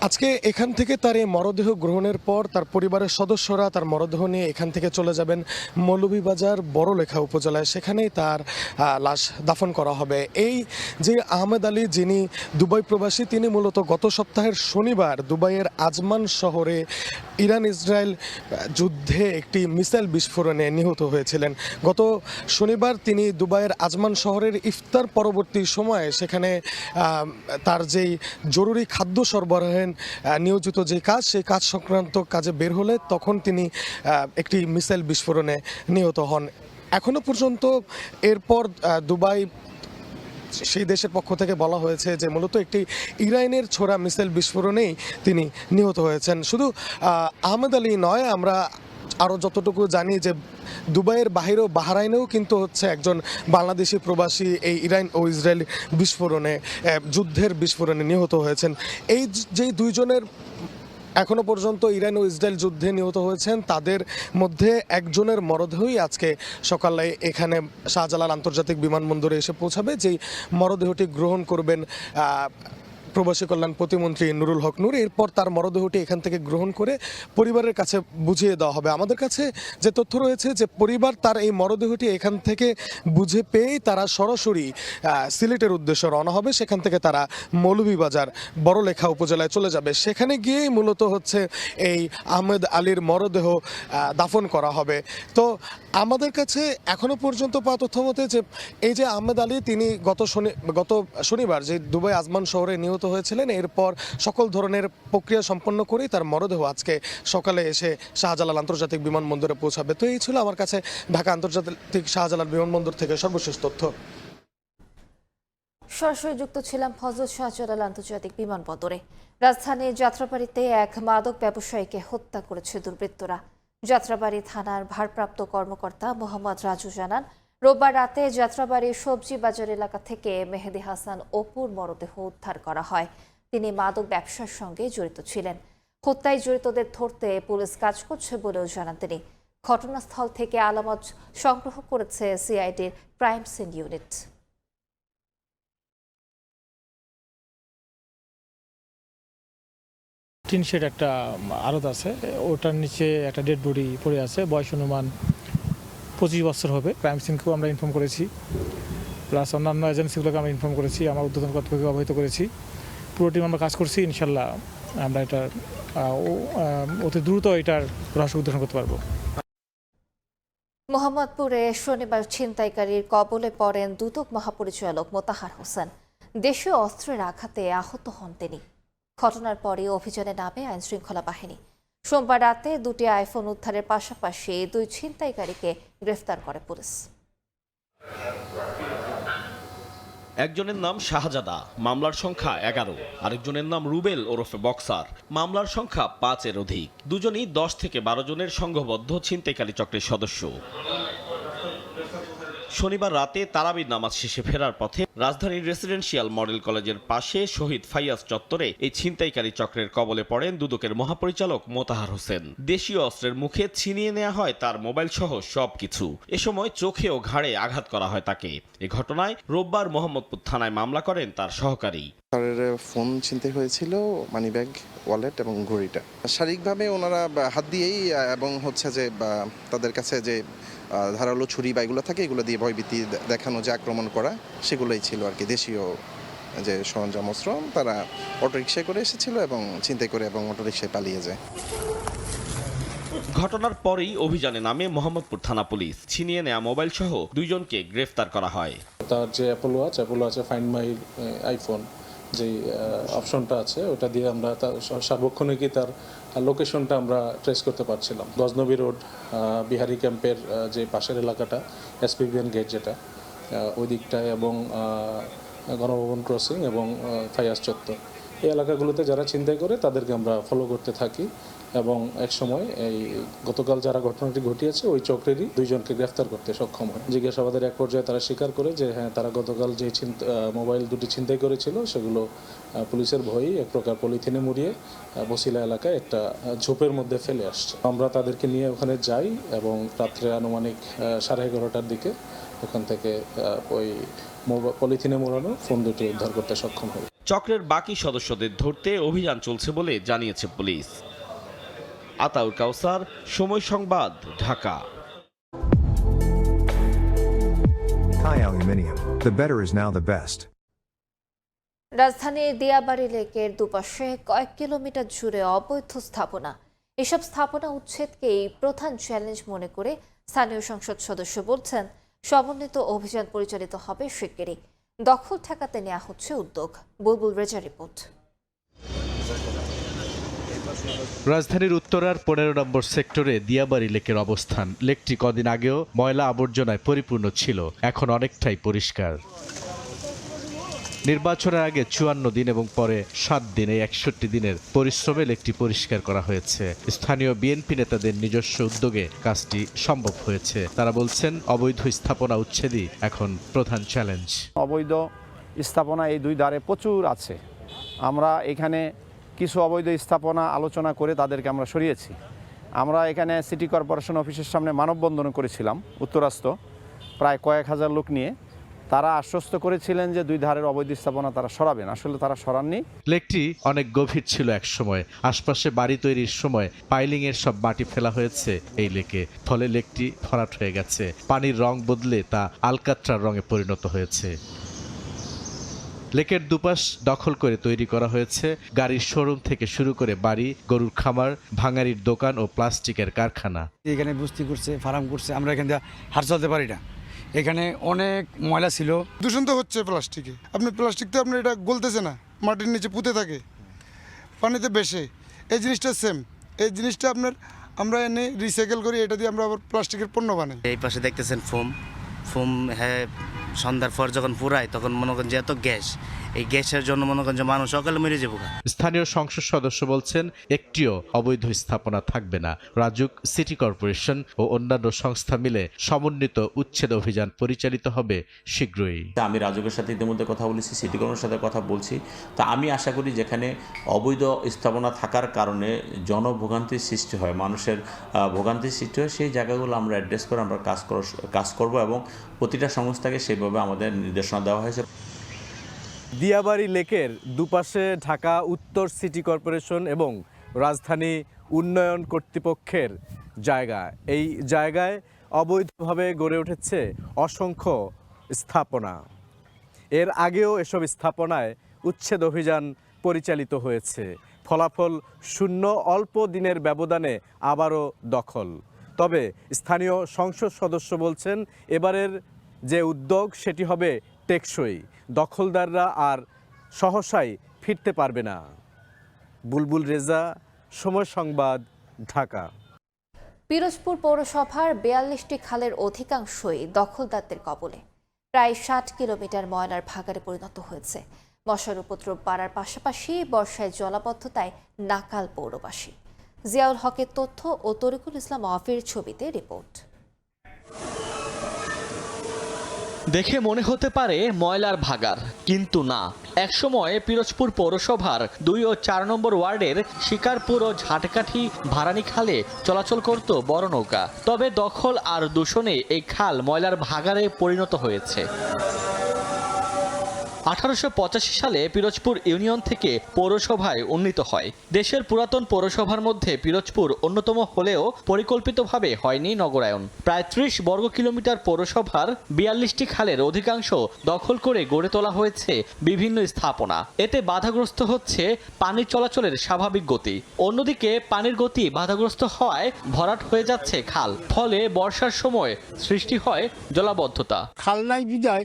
আজকে এখান থেকে তার এই মরদেহ গ্রহণের পর তার পরিবারের সদস্যরা তার মরদেহ নিয়ে এখান থেকে চলে যাবেন মৌলভীবাজার বড়লেখা উপজেলায়। সেখানেই তার লাশ দাফন করা হবে। এই যে আহমেদ আলী, যিনি দুবাই প্রবাসী, তিনি মূলত গত সপ্তাহের শনিবার দুবাইয়ের আজমান শহরে ইরান ইসরায়েল যুদ্ধে একটি মিসাইল বিস্ফোরণে নিহত হয়েছিলেন। গত শনিবার তিনি দুবাইয়ের আজমান শহরের ইফতার পরবর্তী সময়ে সেখানে তার যেই জরুরি খাদ্য সরবরাহের নিয়োজিত যে কাজ, সেই কাজ সংক্রান্ত কাজে বের হলে তখন তিনি একটি মিসাইল বিস্ফোরণে নিহত হন। এখনো পর্যন্ত এরপর দুবাই সেই দেশের পক্ষ থেকে বলা হয়েছে যে মূলত একটি ইরানের ছোড়া মিসাইল বিস্ফোরণেই তিনি নিহত হয়েছেন। শুধু আহমেদ আলী নয়, আমরা আরও যতটুকু জানি যে দুবাইয়ের বাহিরেও বাহরাইনেও কিন্তু হচ্ছে একজন বাংলাদেশি প্রবাসী এই ইরান ও ইসরায়েল বিস্ফোরণে, যুদ্ধের বিস্ফোরণে নিহত হয়েছেন। এই যেই দুইজনের এখনো পর্যন্ত ইরান ও ইসরায়েল যুদ্ধে নিহত হয়েছেন, তাদের মধ্যে একজনের মরদেহই আজকে সকালে এখানে শাহজালাল আন্তর্জাতিক বিমানবন্দরে এসে পৌঁছাবে, যেই মরদেহটি গ্রহণ করবেন প্রবাসী কল্যাণ প্রতিমন্ত্রী নুরুল হক নূর। এরপর তার মরদেহটি এখান থেকে গ্রহণ করে পরিবারের কাছে বুঝিয়ে দেওয়া হবে। আমাদের কাছে যে তথ্য রয়েছে যে পরিবার তার এই মরদেহটি এখান থেকে বুঝে পেয়েই তারা সরাসরি সিলেটের উদ্দেশ্যে রওনা হবে। সেখান থেকে তারা মৌলভীবাজার বড়লেখা উপজেলায় চলে যাবে। সেখানে গিয়েই মূলত হচ্ছে এই আহমেদ আলীর মরদেহ দাফন করা হবে। তো আমাদের কাছে এখনো পর্যন্ত পাওয়া তথ্য মতে যে এই যে আহমেদ আলী, তিনি গত শনিবার যে দুবাই আজমান শহরে নিহত হয়েছিলেন, এরপর সকল ধরনের প্রক্রিয়া সম্পন্ন করেই তার মরদেহ আজকে সকালে এসে শাহজালাল আন্তর্জাতিক বিমানবন্দরে পৌঁছাবে। তো এই ছিল আমার কাছে ঢাকা আন্তর্জাতিক শাহজালাল বিমানবন্দর থেকে সর্বশেষ তথ্য। সরাসরি যুক্ত ছিলাম হযরত শাহজালাল আন্তর্জাতিক বিমানবন্দরে। রাজধানীর যাত্রাবাড়িতে এক মাদক ব্যবসায়ীকে হত্যা করেছে দুর্বৃত্তরা। যাত্রাবাড়ি থানার ভারপ্রাপ্ত কর্মকর্তা মোহাম্মদ রাজু জানান, রোববার রাতে যাত্রাবাড়ির সবজি বাজার এলাকা থেকে মেহেদী হাসান অপুর মরদেহ উদ্ধার করা হয়। তিনি মাদক ব্যবসার সঙ্গে জড়িত ছিলেন। হত্যায় জড়িতদের ধরতে পুলিশ কাজ করছে বলেও জানান তিনি। ঘটনাস্থল থেকে আলামত সংগ্রহ করেছে সিআইডির crime scene unit. Tin shed একটা আড়ত আছে, ওটার নিচে একটা ডেড বডি পড়ে আছে। বয়স অনুমান 25 বছর হবে। ক্রাইম সিনকেও আমরা ইনফর্ম করেছি, প্লাস অন্যান্য এজেন্সিগুলোকে আমরা ইনফর্ম করেছি, আমরা ঊর্ধ্বতন কর্তৃপক্ষকে অবহিত করেছি। পুরো টিম আমরা কাজ করছি। ইনশাল্লাহ আমরা এটা অতি দ্রুত এটার রহস্য উদ্ঘাটন করতে পারবো। মোহাম্মদপুরে শনিবার ছিনতাইকারীর কবলে পড়েন দুদক মহাপরিচালক মোতাহার হোসেন। দেশীয় অস্ত্রের আঘাতে আহত হন তিনি। ঘটনার পরে অভিযানে নামে আইনশৃঙ্খলা বাহিনী। সোমবার রাতে 2টি আইফোন উদ্ধারের পাশাপাশি 2 ছিনতাইকারীকে গ্রেফতার করে পুলিশ। একজনের নাম শাহজাদা, মামলার সংখ্যা 11। আরেকজনের নাম রুবেল ওরফে বক্সার, মামলার সংখ্যা 5-এর অধিক। দুজনই 10 থেকে 12 জনের সংঘবদ্ধ ছিনতাইকারী চক্রের সদস্য। শনিবার রাতে তারাবির নামাজ শেষে ফেরার পথে রাজধানীর রেসিডেন্সিয়াল মডেল কলেজের পাশে শহীদ ফাইয়াজ চত্বরে এই ছিনতাইকারী চক্রের কবলে পড়েন দুদকের মহাপরিচালক মোতাহার হোসেন। দেশীয় অস্ত্রের মুখে ছিনিয়ে নেওয়া হয় তার মোবাইল সহ সবকিছু। এ সময় চোখে ও ঘাড়ে আঘাত করা হয় তাকে। এ ঘটনায় রোববার মোহাম্মদপুর থানায় মামলা করেন তার সহকারী। তার ফোন ছিনতাই হয়েছিল, মানিব্যাগ, ওয়ালেট এবং ঘড়িটা। শারীরিকভাবে ওনারা হাত দিয়েই এবং হচ্ছে যে তাদের কাছে যে ধারালো ছুরি বা এগুলো থাকে, এগুলো দিয়ে ভয়ভীতি দেখানো, যে আক্রমণ করা, সেগুলোই ছিল আর কি। দেশীয় যে সরঞ্জাম অস্ত্র তারা অটোরিকশায় করে এসেছিল এবং ছিনতাই করে এবং অটোরিকশায় পালিয়ে যায়। ঘটনার পরেই অভিযানে নামে মোহাম্মদপুর থানা পুলিশ। ছিনিয়ে নেওয়া মোবাইল সহ 2 জনকে গ্রেফতার করা হয়। তার যে অ্যাপল ওয়াচে ফাইন্ড মাই আইফোন যে অপশনটা আছে, ওটা দিয়ে আমরা তার সার্বক্ষণিকই তার লোকেশনটা আমরা ট্রেস করতে পারছিলাম। গজনবী রোড, বিহারি ক্যাম্পের যে পাশের এলাকাটা, এসপিবিএন গেট যেটা, ওই দিকটায়, এবং গণভবন ক্রসিং এবং ফাইয়াজ চত্বর, এই এলাকাগুলোতে যারা ছিনতাই করে তাদেরকে আমরা ফলো করতে থাকি। এবং এক সময় এই গতকাল যারা ঘটনাটি ঘটিয়েছে ওই চক্রেরই 2 জনকে গ্রেফতার করতে সক্ষম হয়। জিজ্ঞাসাবাদের এক পর্যায়ে তারা স্বীকার করে যে হ্যাঁ, তারা গতকাল যে মোবাইল 2টি ছিনতাই করেছিল সেগুলো পুলিশের ভয়েই এক প্রকার পলিথিনে মুড়িয়ে বসিলা এলাকায় একটা ঝোপের মধ্যে ফেলে আসছে। আমরা তাদেরকে নিয়ে ওখানে যাই এবং রাত্রে আনুমানিক 11:30টার দিকে ওখান থেকে ওই পলিথিনে মোড়ানো ফোন 2টি উদ্ধার করতে সক্ষম হয়। চক্রের বাকি সদস্যদের ধরতে অভিযান চলছে বলে জানিয়েছে পুলিশ। আতাউর কাউসার, সময় সংবাদ, Dhaka. Thai Aluminium. The better is now the best. রাজধানীর দিয়াবাড়ি লেকের দুপাশে কয়েক কিলোমিটার জুড়ে অবৈধ স্থাপনা। এসব স্থাপনা উচ্ছেদকেই প্রধান চ্যালেঞ্জ মনে করে স্থানীয় সংসদ সদস্য বলছেন, সমন্বিত অভিযান পরিচালিত হবে শিগগিরই। দখল ঠেকাতে নেওয়া হচ্ছে উদ্যোগ। বুলবুল রেজা রিপোর্ট। রাজধানীর উত্তরার 15 নম্বর সেক্টরে দিয়াবাড়ি লেকের অবস্থান। লেকটি কদিন আগেও ময়লা আবর্জনায় পরিপূর্ণ ছিল, এখন অনেকটাই পরিষ্কার। নির্বাচনের আগে 54 দিন এবং পরে 7 দিন, এই 61 দিনের পরিশ্রমে লেকটি পরিষ্কার করা হয়েছে। স্থানীয় বিএনপি নেতাদের নিজস্ব উদ্যোগে কাজটি সম্ভব হয়েছে। তারা বলছেন, অবৈধ স্থাপনা উচ্ছেদই এখন প্রধান চ্যালেঞ্জ। অবৈধ স্থাপনা এই 2 ধারে প্রচুর আছে। আমরা এখানে কিছু অবৈধ স্থাপনা আলোচনা করে তাদেরকে আমরা সরিয়েছি। আমরা এখানে সিটি কর্পোরেশন অফিসের সামনে মানববন্ধন করেছিলাম উত্তরাস্ত, প্রায় কয়েক হাজার লোক নিয়ে। তারা আশ্বস্ত করেছিলেন যে 2 ধারের অবৈধ স্থাপনা তারা সরাবেন, আসলে তারা সরাননি। লেকটি অনেক গভীর ছিল এক সময়। আশপাশে বাড়ি তৈরির সময় পাইলিংয়ের সব মাটি ফেলা হয়েছে এই লেকে, ফলে লেকটি ভরাট হয়ে গেছে। পানির রং বদলে তা আলকাত্রার রঙে পরিণত হয়েছে। লেকের দুপাশ দখল করে তৈরি করা হয়েছে গাড়ির শোরুম থেকে শুরু করে বাড়ি, গরুর খামার, ভাঙারির দোকান ও প্লাস্টিকের কারখানা। এখানে বস্তি করছে, ফার্ম করছে, আমরা এখান থেকে হাট চলতে পারি না। এখানে অনেক ময়লা ছিল। দূষণ তো হচ্ছে প্লাস্টিকে। প্লাস্টিক তো আপনার এটা গলতেছে না, মাটির নিচে পুঁতে থাকে, পানিতে বেশে। এই জিনিসটা সেম, এই জিনিসটা আমরা এনে রিসাইকেল করি, এটা দিয়ে আমরা আবার প্লাস্টিকের পণ্য বানাই। এই পাশে দেখতেছেন ফোম, হ্যাঁ সন্ধ্যার পর যখন পুরায় তখন মনে করেন যে এত গ্যাস, এই গ্যাসের জন্য মনে করেন যে মানুষ সকালে মরে যাবো। স্থানীয় সংসদ সদস্য বলছেন একটিও অবৈধ স্থাপনা থাকবে না। রাজুক, সিটি কর্পোরেশন ও অন্যান্য সংস্থা মিলে সমন্বিত উচ্ছেদ অভিযান পরিচালিত হবে শীঘ্রই। আমি রাজুকের সাথে ইতিমধ্যে কথা বলেছি, সিটি কর্পোরেশনের সাথে কথা বলছি। তা আমি আশা করি যেখানে অবৈধ স্থাপনা থাকার কারণে জনভোগান্তির সৃষ্টি হয়, মানুষের ভোগান্তির সৃষ্টি হয়, সেই জায়গাগুলো আমরা অ্যাড্রেস করে আমরা কাজ করব এবং প্রতিটা সংস্থাকে সেভাবে আমাদের নির্দেশনা দেওয়া হয়েছে। দিয়াবাড়ি লেকের দুপাশে ঢাকা উত্তর সিটি কর্পোরেশন এবং রাজধানী উন্নয়ন কর্তৃপক্ষের জায়গা। এই জায়গায় অবৈধভাবে গড়ে উঠেছে অসংখ্য স্থাপনা। এর আগেও এসব স্থাপনায় উচ্ছেদ অভিযান পরিচালিত হয়েছে। ফলাফল শূন্য, অল্প দিনের ব্যবধানে আবারও দখল। তবে স্থানীয় সংসদ সদস্য বলছেন এবারের যে উদ্যোগ সেটি হবে টেকসই, দখলদাররা আর সহসাই ফিরতে পারবে না। বুলবুল রেজা, সময় সংবাদ, ঢাকা। পিরোজপুর পৌরসভার ৪২টি খালের অধিকাংশই দখলদারদের কবলে। প্রায় ৬০ কিলোমিটার ময়লার ভাগাড়ে পরিণত হয়েছে। মশার উপদ্রব বাড়ার পাশাপাশি বর্ষায় জলাবদ্ধতায় নাকাল পৌরবাসী। জিয়াউল হকের তথ্য ও তরিকুল ইসলাম অফির ছবিতে রিপোর্ট। দেখে মনে হতে পারে ময়লার ভাগার, কিন্তু না। একসময় পিরোজপুর পৌরসভার ২ ও ৪ নম্বর ওয়ার্ডের শিকারপুর ও ঝাটকাঠি ভারানী খালে চলাচল করত বড় নৌকা। তবে দখল আর দূষণে এই খাল ময়লার ভাগারে পরিণত হয়েছে। 1885 সালে পিরোজপুর ইউনিয়ন থেকে পৌরসভায় উন্নীত হয়। দেশের পুরাতন পৌরসভার মধ্যে পিরোজপুর অন্যতম হলেও পরিকল্পিতভাবে হয়নি নগরায়ন। প্রায় 30 বর্গ কিলোমিটার পৌরসভার 42টি খালের অধিকাংশ দখল করে গড়ে তোলা হয়েছে বিভিন্ন স্থাপনা। এতে বাধাগ্রস্ত হচ্ছে পানির চলাচলের স্বাভাবিক গতি। অন্যদিকে পানির গতি বাধাগ্রস্ত হওয়ায় ভরাট হয়ে যাচ্ছে খাল। ফলে বর্ষার সময় সৃষ্টি হয় জলাবদ্ধতা। খাল নাই বিদায়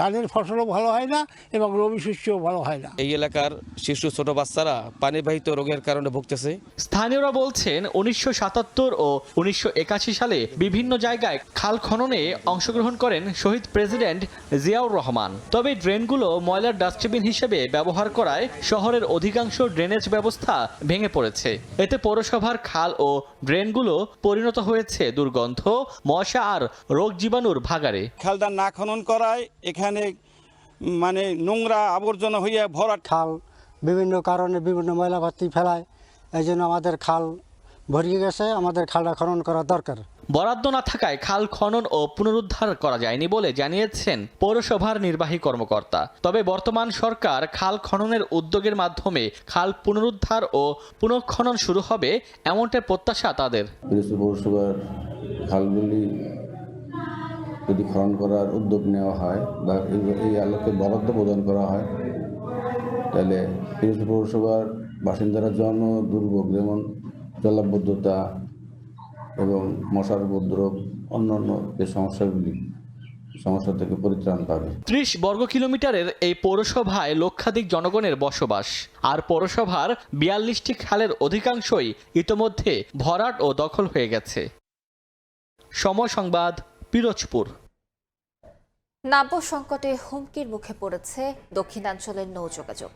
ধানের ফসল ভালো হয় না এবং রবি শস্যও ভালো হয় না। এই এলাকার শিশু, ছোট বাচ্চারা পানিবাহিত রোগের কারণে ভুগতেছে। স্থানীয়রা বলছেন 1977 ও 1981 সালে বিভিন্ন জায়গায় খাল খননে অংশগ্রহণ করেন শহীদ প্রেসিডেন্ট জিয়াউর রহমান। তবে ড্রেনগুলো ময়লার ডাস্টবিন হিসেবে ব্যবহার করায় শহরের অধিকাংশ ড্রেনেজ ব্যবস্থা ভেঙে পড়েছে। এতে পৌরসভার খাল ও ড্রেনগুলো পরিণত হয়েছে দুর্গন্ধ, মশা আর রোগ জীবাণুর ভাগাড়ে। খালটা না খনন করায় এখানে মানে নোংরা আবর্জনা হইয়া ভরাট। খাল বিভিন্ন কারণে বিভিন্ন ময়লা ভর্তি ফেলায়, এই জন্য আমাদের খাল ভরিয়ে গেছে। আমাদের খালটা খনন করা দরকার। বরাদ্দ না থাকায় খাল খনন ও পুনরুদ্ধার করা যায়নি বলে জানিয়েছেন পৌরসভার নির্বাহী কর্মকর্তা। তবে বর্তমান সরকার খাল খননের উদ্যোগের মাধ্যমে খাল পুনরুদ্ধার ও পুনঃখনন শুরু হবে, এমনটাই প্রত্যাশা তাদের। পৌরসভার খালগুলি যদি খনন করার উদ্যোগ নেওয়া হয় বা এই আলোকে বরাদ্দ প্রদান করা হয়, তাহলে পিরোজপুর পৌরসভার বাসিন্দারা জন্য দুর্ভোগ যেমন জলাবদ্ধতা এবং মশার উপদ্রব, অন্যান্য যে সমস্যা থেকে পরিত্রাণ পাবে। 30 বর্গ কিলোমিটারের এই পৌরসভায় লক্ষাধিক জনগণের বসবাস। আর পৌরসভার 42টি খালের অধিকাংশই ইতোমধ্যে ভরাট ও দখল হয়ে গেছে। সময় সংবাদ, পিরোজপুর। নাব্য সংকটে হুমকির মুখে পড়েছে দক্ষিণাঞ্চলের নৌযোগাযোগ।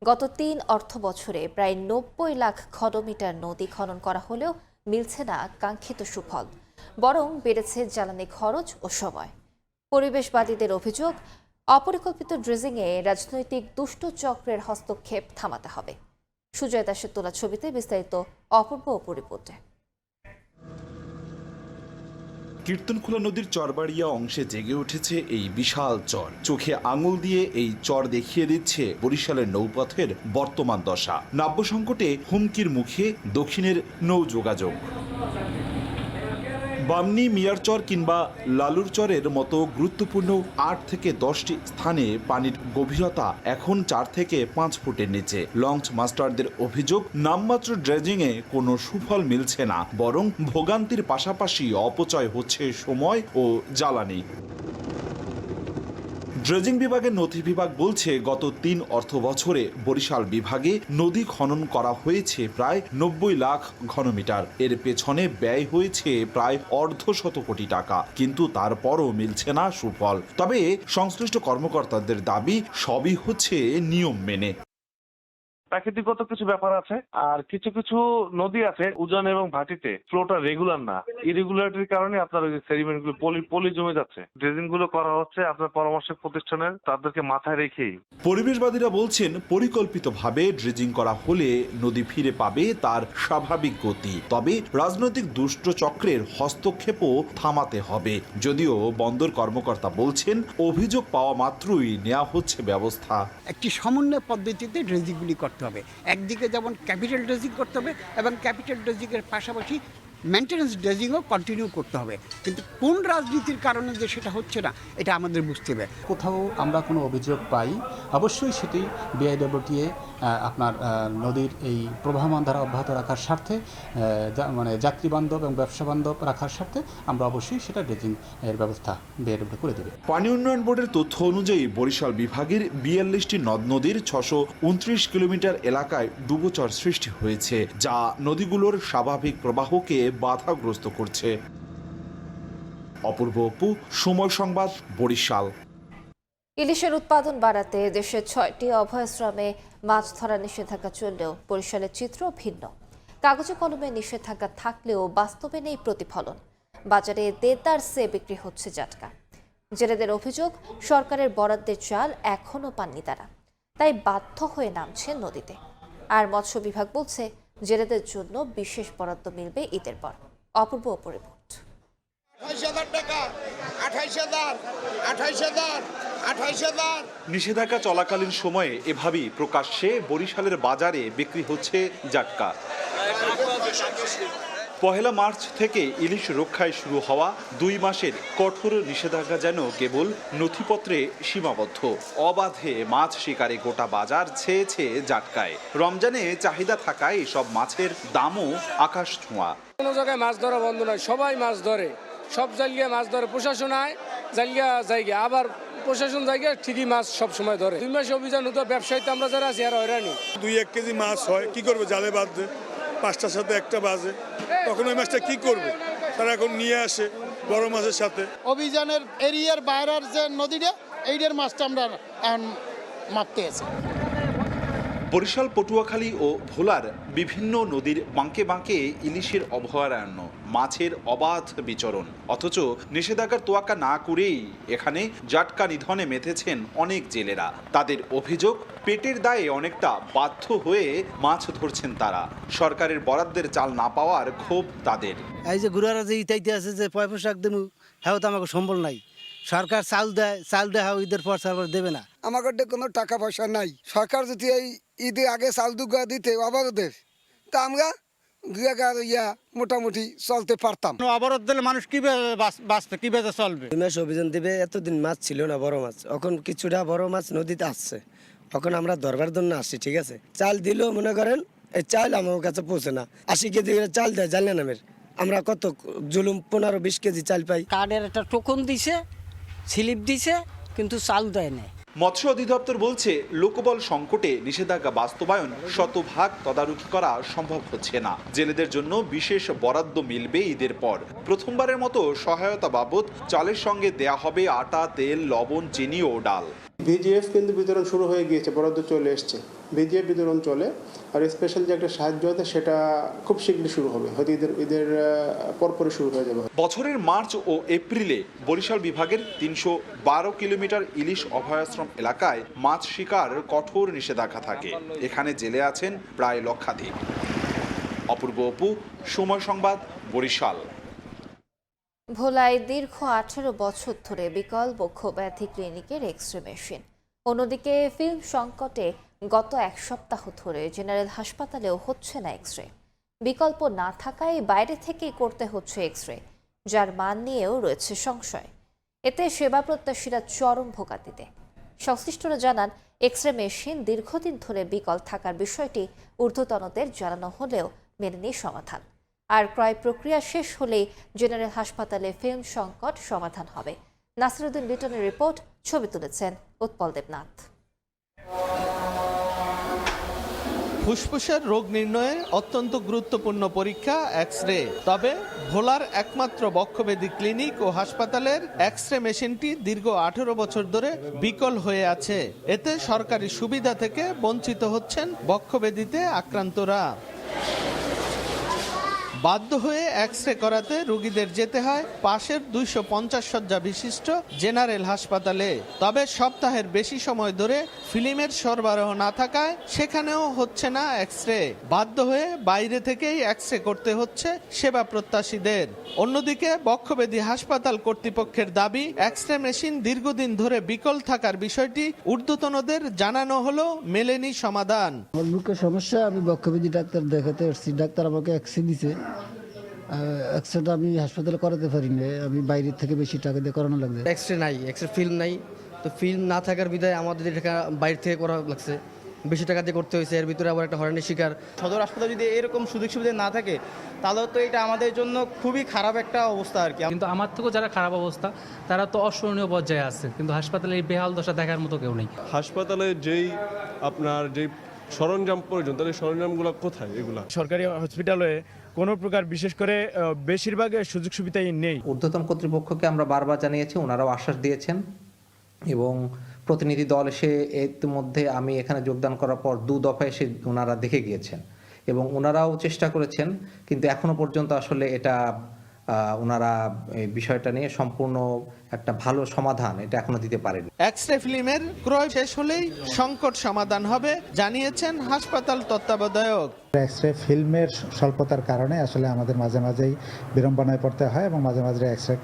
গত 3 অর্থ বছরে প্রায় 90 লাখ ঘনমিটার নদী খনন করা হলেও মিলছে না কাঙ্ক্ষিত সুফল, বরং বেড়েছে জ্বালানি খরচ ও সময়। পরিবেশবাদীদের অভিযোগ, অপরিকল্পিত ড্রেজিংয়ে রাজনৈতিক দুষ্ট চক্রের হস্তক্ষেপ থামাতে হবে। সুজয় দাসের তোলা ছবিতে বিস্তারিত অপূর্ব পরিপূর্ণে। কীর্তনখোলা নদীর চরবাড়িয়া অংশে জেগে উঠেছে এই বিশাল চর। চোখে আঙুল দিয়ে এই চর দেখিয়ে দিচ্ছে বরিশালের নৌপথের বর্তমান দশা। নাব্য সংকটে হুমকির মুখে দক্ষিণের নৌ যোগাযোগ। বামনি, মিয়ারচর কিংবা লালুর চরের মতো গুরুত্বপূর্ণ 8 থেকে 10টি স্থানে পানির গভীরতা এখন 4 থেকে 5 ফুটের নিচে। লঞ্চ মাস্টারদের অভিযোগ, নামমাত্র ড্রেজিংয়ে কোনো সুফল মিলছে না, বরং ভোগান্তির পাশাপাশি অপচয় হচ্ছে সময় ও জ্বালানি। ড্রেজিং বিভাগের নথি বিভাগ বলছে গত ৩ অর্থ বছরে বরিশাল বিভাগে নদী খনন করা হয়েছে প্রায় ৯০ লাখ ঘনমিটার। এর পেছনে ব্যয় হয়েছে প্রায় ১৫০ কোটি টাকা, কিন্তু তারপরও মিলছে না সুফল। তবে সংশ্লিষ্ট কর্মকর্তাদের দাবি সবই হচ্ছে নিয়ম মেনে। প্রাকৃতিকগত কিছু ব্যাপার আছে, আর কিছু কিছু নদী আছে উজান এবং ভাটিতে ফ্লোটা রেগুলার না, ইরেগুলারিটির কারণে আপনার ওই সেডিমেন্ট গুলো পলি জমে যাচ্ছে। ড্রেজিং গুলো করা হচ্ছে আপনার পরামর্শক প্রতিষ্ঠানের, তাদেরকে মাথায় রেখেই। পরিবেশবাদীরা বলছেন পরিকল্পিতভাবে ড্রেজিং করা হলে নদী ফিরে পাবে তার স্বাভাবিক গতি। তবে রাজনৈতিক দুষ্ট চক্রের হস্তক্ষেপও থামাতে হবে। যদিও বন্দর কর্মকর্তা বলছেন অভিযোগ পাওয়া মাত্রই নেওয়া হচ্ছে ব্যবস্থা। একটি সমন্বয় পদ্ধতিতে ড্রেজিংগুলি করতে হবে। একদিকে যেমন ক্যাপিটাল ড্রেজিং করতে হবে এবং ক্যাপিটাল ড্রেজিংয়ের পাশাপাশি মেনটেন্যান্স ড্রেজিংও কন্টিনিউ করতে হবে। কিন্তু কোন রাজনীতির কারণে যে সেটা হচ্ছে না, এটা আমাদের বুঝতে হবে। কোথাও আমরা কোনো অভিযোগ পাই, অবশ্যই সেটি বিআইডব্লিউটিএ আপনার নদীর এই প্রবাহমান ধারা অব্যাহত রাখার স্বার্থে, মানে যাত্রীবান্ধব এবং ব্যবসা বান্ধব রাখার স্বার্থে আমরা অবশ্যই সেটা ড্রেজিং এর ব্যবস্থা বিআইডব্লিউ করে দেবে। পানি উন্নয়ন বোর্ডের তথ্য অনুযায়ী বরিশাল বিভাগের ৪২টি নদ নদীর ৬২৯ কিলোমিটার এলাকায় ডুবোচর সৃষ্টি হয়েছে, যা নদীগুলোর স্বাভাবিক প্রবাহকে বাধাগ্রস্ত করছে। অপূর্ব অপু, সময় সংবাদ, বরিশাল। ইলিশের উৎপাদন বাড়াতে দেশের ৬টি অভয়াশ্রমে মাছ ধরা নিষেধাজ্ঞা চললেও বরিশালের চিত্র ভিন্ন। কাগজে কলমে নিষেধাজ্ঞা থাকলেও বাস্তবে নেই প্রতিফলন। বাজারে দেদার চেয়ে বিক্রি হচ্ছে জাটকা। জেলেদের অভিযোগ, সরকারের বরাদ্দের চাল এখনও পাননি তারা, তাই বাধ্য হয়ে নামছে নদীতে। আর মৎস্য বিভাগ বলছে জেলেদের জন্য বিশেষ বরাদ্দ মিলবে ঈদের পর। অপূর্ব রিপোর্ট। ২৮,০০০ টাকা, ২৮,০০০, ২৮,০০০। নিষেধাজ্ঞা চলাকালীন সময়ে এভাবেই প্রকাশ্যে বরিশালের বাজারে বিক্রি হচ্ছে জাটকা। ১ মার্চ থেকে ইলিশ রক্ষায় শুরু হওয়া ২ মাসের কঠোর নিষেধাজ্ঞা যেন কেবল নথিপত্রে সীমাবদ্ধ। অবাধে মাছ শিকারে গোটা বাজার ছেয়েছে জাটকায়। রমজানে চাহিদা থাকায় এসব মাছের দামও আকাশ ছোঁয়া। কোনো জায়গায় মাছ ধরা বন্ধ নয়, সবাই মাছ ধরে, সব জায়গায় মাছ ধরে। প্রশাসন আয় জায়গা, আবার প্রশাসন জায়গায় ঠিকই মাছ সব সময় ধরে। ২ মাসে অভিযান হতো, ব্যবসায়ীতে আমরা যারা আছি আর হয়রানি। ২-১ কেজি মাছ হয়, কি করবে? জালে বাঁধবে, ৫টার সাথে ১টা বাজে, তখন ওই মাছটা কি করবে? তারা এখন নিয়ে আসে বড় মাছের সাথে। অভিযানের এরিয়ার বাইরের যে নদীটা, এইটার মাছটা আমরা এখন মারতে আছি। বরিশাল, পটুয়াখালী ও ভোলার বিভিন্ন নদীর বাঁকে বাঁকে ইলিশের অভয়ারণ্য, মাছের অবাধ বিচরণ। অথচ নিষেধাজ্ঞার তোয়াক্কা না করেই এখানে জাটকা নিধনে মেতেছেন অনেক জেলেরা। তাদের অভিযোগ, পেটের দায়ে অনেকটা বাধ্য হয়ে মাছ ধরছেন তারা। সরকারের বরাদ্দের চাল না পাওয়ার ক্ষোভ তাদের। এই যে গুড়ারা যে ইতাইতে আছে যে পয় পোশাক দেবো, হ্যাঁ তো আমাকে সম্বল নাই। সরকার চাল দেয় হ্যাঁ, ঈদের পর সরকার দেবে না। আমাদের কোনো টাকা পয়সা নাই। সরকার যদি এই ঈদের আগে চাল দুগা দিতে অবরোধ দেয়, তা আমরা মোটামুটি চলতে পারতাম। অবরোধ দিলে মানুষ কিভাবে বাঁচবে, কিভাবে চলবে? ২ মাস অভিযান দিবে, এতদিন মাছ ছিল না, বড় মাছ। এখন কিছুটা বড় মাছ নদীতে আসছে, এখন আমরা ধরবার জন্য আসছি। ঠিক আছে, চাল দিলেও মনে করেন এই চাল আমার কাছে পৌঁছে না। ৮০ কেজি চাল দেয় জানলে নামের, আমরা কত জুলুম ১৫-২০ কেজি চাল পাই। কার্ডের একটা টোকন দিছে, স্লিপ দিছে, কিন্তু চাল দেয় না। মৎস্য অধিদপ্তর বলছে লোকবল সংকটে নিষেধাজ্ঞা বাস্তবায়ন শতভাগ তদারকি করা সম্ভব হচ্ছে না। জেলেদের জন্য বিশেষ বরাদ্দ মিলবে ঈদের পর। প্রথমবারের মতো সহায়তা বাবদ চালের সঙ্গে দেয়া হবে আটা, তেল, লবণ, চিনি ও ডাল। ভিজিএফ কিন্তু বিতরণ শুরু হয়ে গিয়েছে, বরাদ্দ চলে এসছে, ভিজিএফ বিতরণ চলে। আর স্পেশাল যে একটা সাহায্য আছে সেটা খুব শীঘ্রই শুরু হবে, হয়তো ঈদের পরপরই শুরু হয়ে যাবে। বছরের মার্চ ও এপ্রিলে বরিশাল বিভাগের ৩১২ কিলোমিটার ইলিশ অভয়াশ্রম এলাকায় মাছ শিকার কঠোর নিষেধাজ্ঞা থাকে। এখানে জেলে আছেন প্রায় লক্ষাধিক। অপূর্ব অপু, সময় সংবাদ, বরিশাল। ভোলায় দীর্ঘ ১৮ বছর ধরে বিকল বক্ষব্যাধি ক্লিনিকের এক্সরে মেশিন। অন্যদিকে ফিল্ম সংকটে গত ১ সপ্তাহ ধরে জেনারেল হাসপাতালেও হচ্ছে না এক্সরে। বিকল্প না থাকায় বাইরে থেকেই করতে হচ্ছে এক্সরে, যার মান নিয়েও রয়েছে সংশয়। এতে সেবা প্রত্যাশীরা চরম ভোগান্তিতে। সংশ্লিষ্টরা জানান, এক্সরে মেশিন দীর্ঘদিন ধরে বিকল থাকার বিষয়টি ঊর্ধ্বতনদের জানানো হলেও মেলেনি সমাধান। আর ক্রয় প্রক্রিয়া শেষ হলেই জেনারেল হাসপাতালে ফিল্ম সংকট সমাধান হবে। নাসিরুদ্দিন লিটনের রিপোর্ট, ছবি তুলেছেন উৎপল দেবনাথ। ফুসফুসের রোগ নির্ণয়ের অত্যন্ত গুরুত্বপূর্ণ পরীক্ষা এক্স রে। তবে ভোলার একমাত্র বক্ষব্যাধি ক্লিনিক ও হাসপাতালের এক্স রে মেশিনটি দীর্ঘ 18 বছর ধরে বিকল হয়ে আছে। এতে সরকারি সুবিধা থেকে বঞ্চিত হচ্ছেন বক্ষব্যাধিতে আক্রান্তরা। বাধ্য হয়ে এক্স রে করাতে রোগীদের যেতে হয় পাশের 250 শয্যা বিশিষ্ট জেনারেল হাসপাতালে। তবে সপ্তাহের বেশি সময় ধরে ফিল্মের সরবরাহ না থাকায় সেখানেও হচ্ছে না এক্স রে। বাধ্য হয়ে বাইরে থেকেই এক্স রে করতে হচ্ছে সেবা প্রত্যাশীদের। অন্যদিকে বক্ষব্যাধি হাসপাতাল কর্তৃপক্ষের দাবি, এক্স রে মেশিন দীর্ঘদিন ধরে বিকল থাকার বিষয়টি ঊর্ধ্বতনদের জানানো হলো মেলেনি সমাধান। মুখ্য সমস্যা, আমি বক্ষব্যাধি ডাক্তার দেখাতে এসেছি, ডাক্তার আমাকে এক্স রে দিছে। এক্সরেটা আমি হাসপাতালে করাতে পারি না, আমি বাইরের থেকে বেশি টাকা দিয়ে করানো লাগবে। এক্সরে নাই, এক্সরে ফিল্ম নাই, তো ফিল্ম না থাকার বিধায় আমাদের এটা বাইরে থেকে করা লাগছে, বেশি টাকা দিয়ে করতে হয়েছে। এর ভিতরে আবার একটা হয়রানির শিকার। সদর হাসপাতালে যদি এরকম সুযোগ সুবিধা না থাকে তাহলে তো এটা আমাদের জন্য খুবই খারাপ একটা অবস্থা আর কি। কিন্তু আমার থেকেও যারা খারাপ অবস্থা তারা তো অসহনীয় পর্যায়ে আছে, কিন্তু হাসপাতালে এই বেহাল দশা দেখার মতো কেউ নেই। হাসপাতালে যেই সরঞ্জাম প্রয়োজন, তাহলে সরঞ্জামগুলো কোথায়? এগুলা সরকারি হসপিটালে কোনো প্রকার, বিশেষ করে বেশিরভাগ সুযোগ সুবিধাই নেই। ঊর্ধ্বতন কর্তৃপক্ষকে আমরা বারবার জানিয়েছি, ওনারাও আশ্বাস দিয়েছেন এবং প্রতিনিধি দল এসে ইতিমধ্যে আমি এখানে যোগদান করার পর 2 দফায় এসে ওনারা দেখে গিয়েছেন এবং ওনারাও চেষ্টা করেছেন, কিন্তু এখনো পর্যন্ত আসলে এটা ওনারা এই বিষয়টা নিয়ে সম্পূর্ণ একটা ভালো সমাধান এটা এখনো দিতে পারেনি। এক্স রে ফিল্মের ক্রয় শেষ হলেই সংকট সমাধান হবে জানিয়েছেন হাসপাতাল তত্ত্বাবধায়ক। এক্স রে ফিল্মের স্বল্পতার কারণে আসলে আমাদের মাঝে মাঝেই বিড়ম্বনায় পড়তে হয় এবং মাঝে মাঝে এক্স রে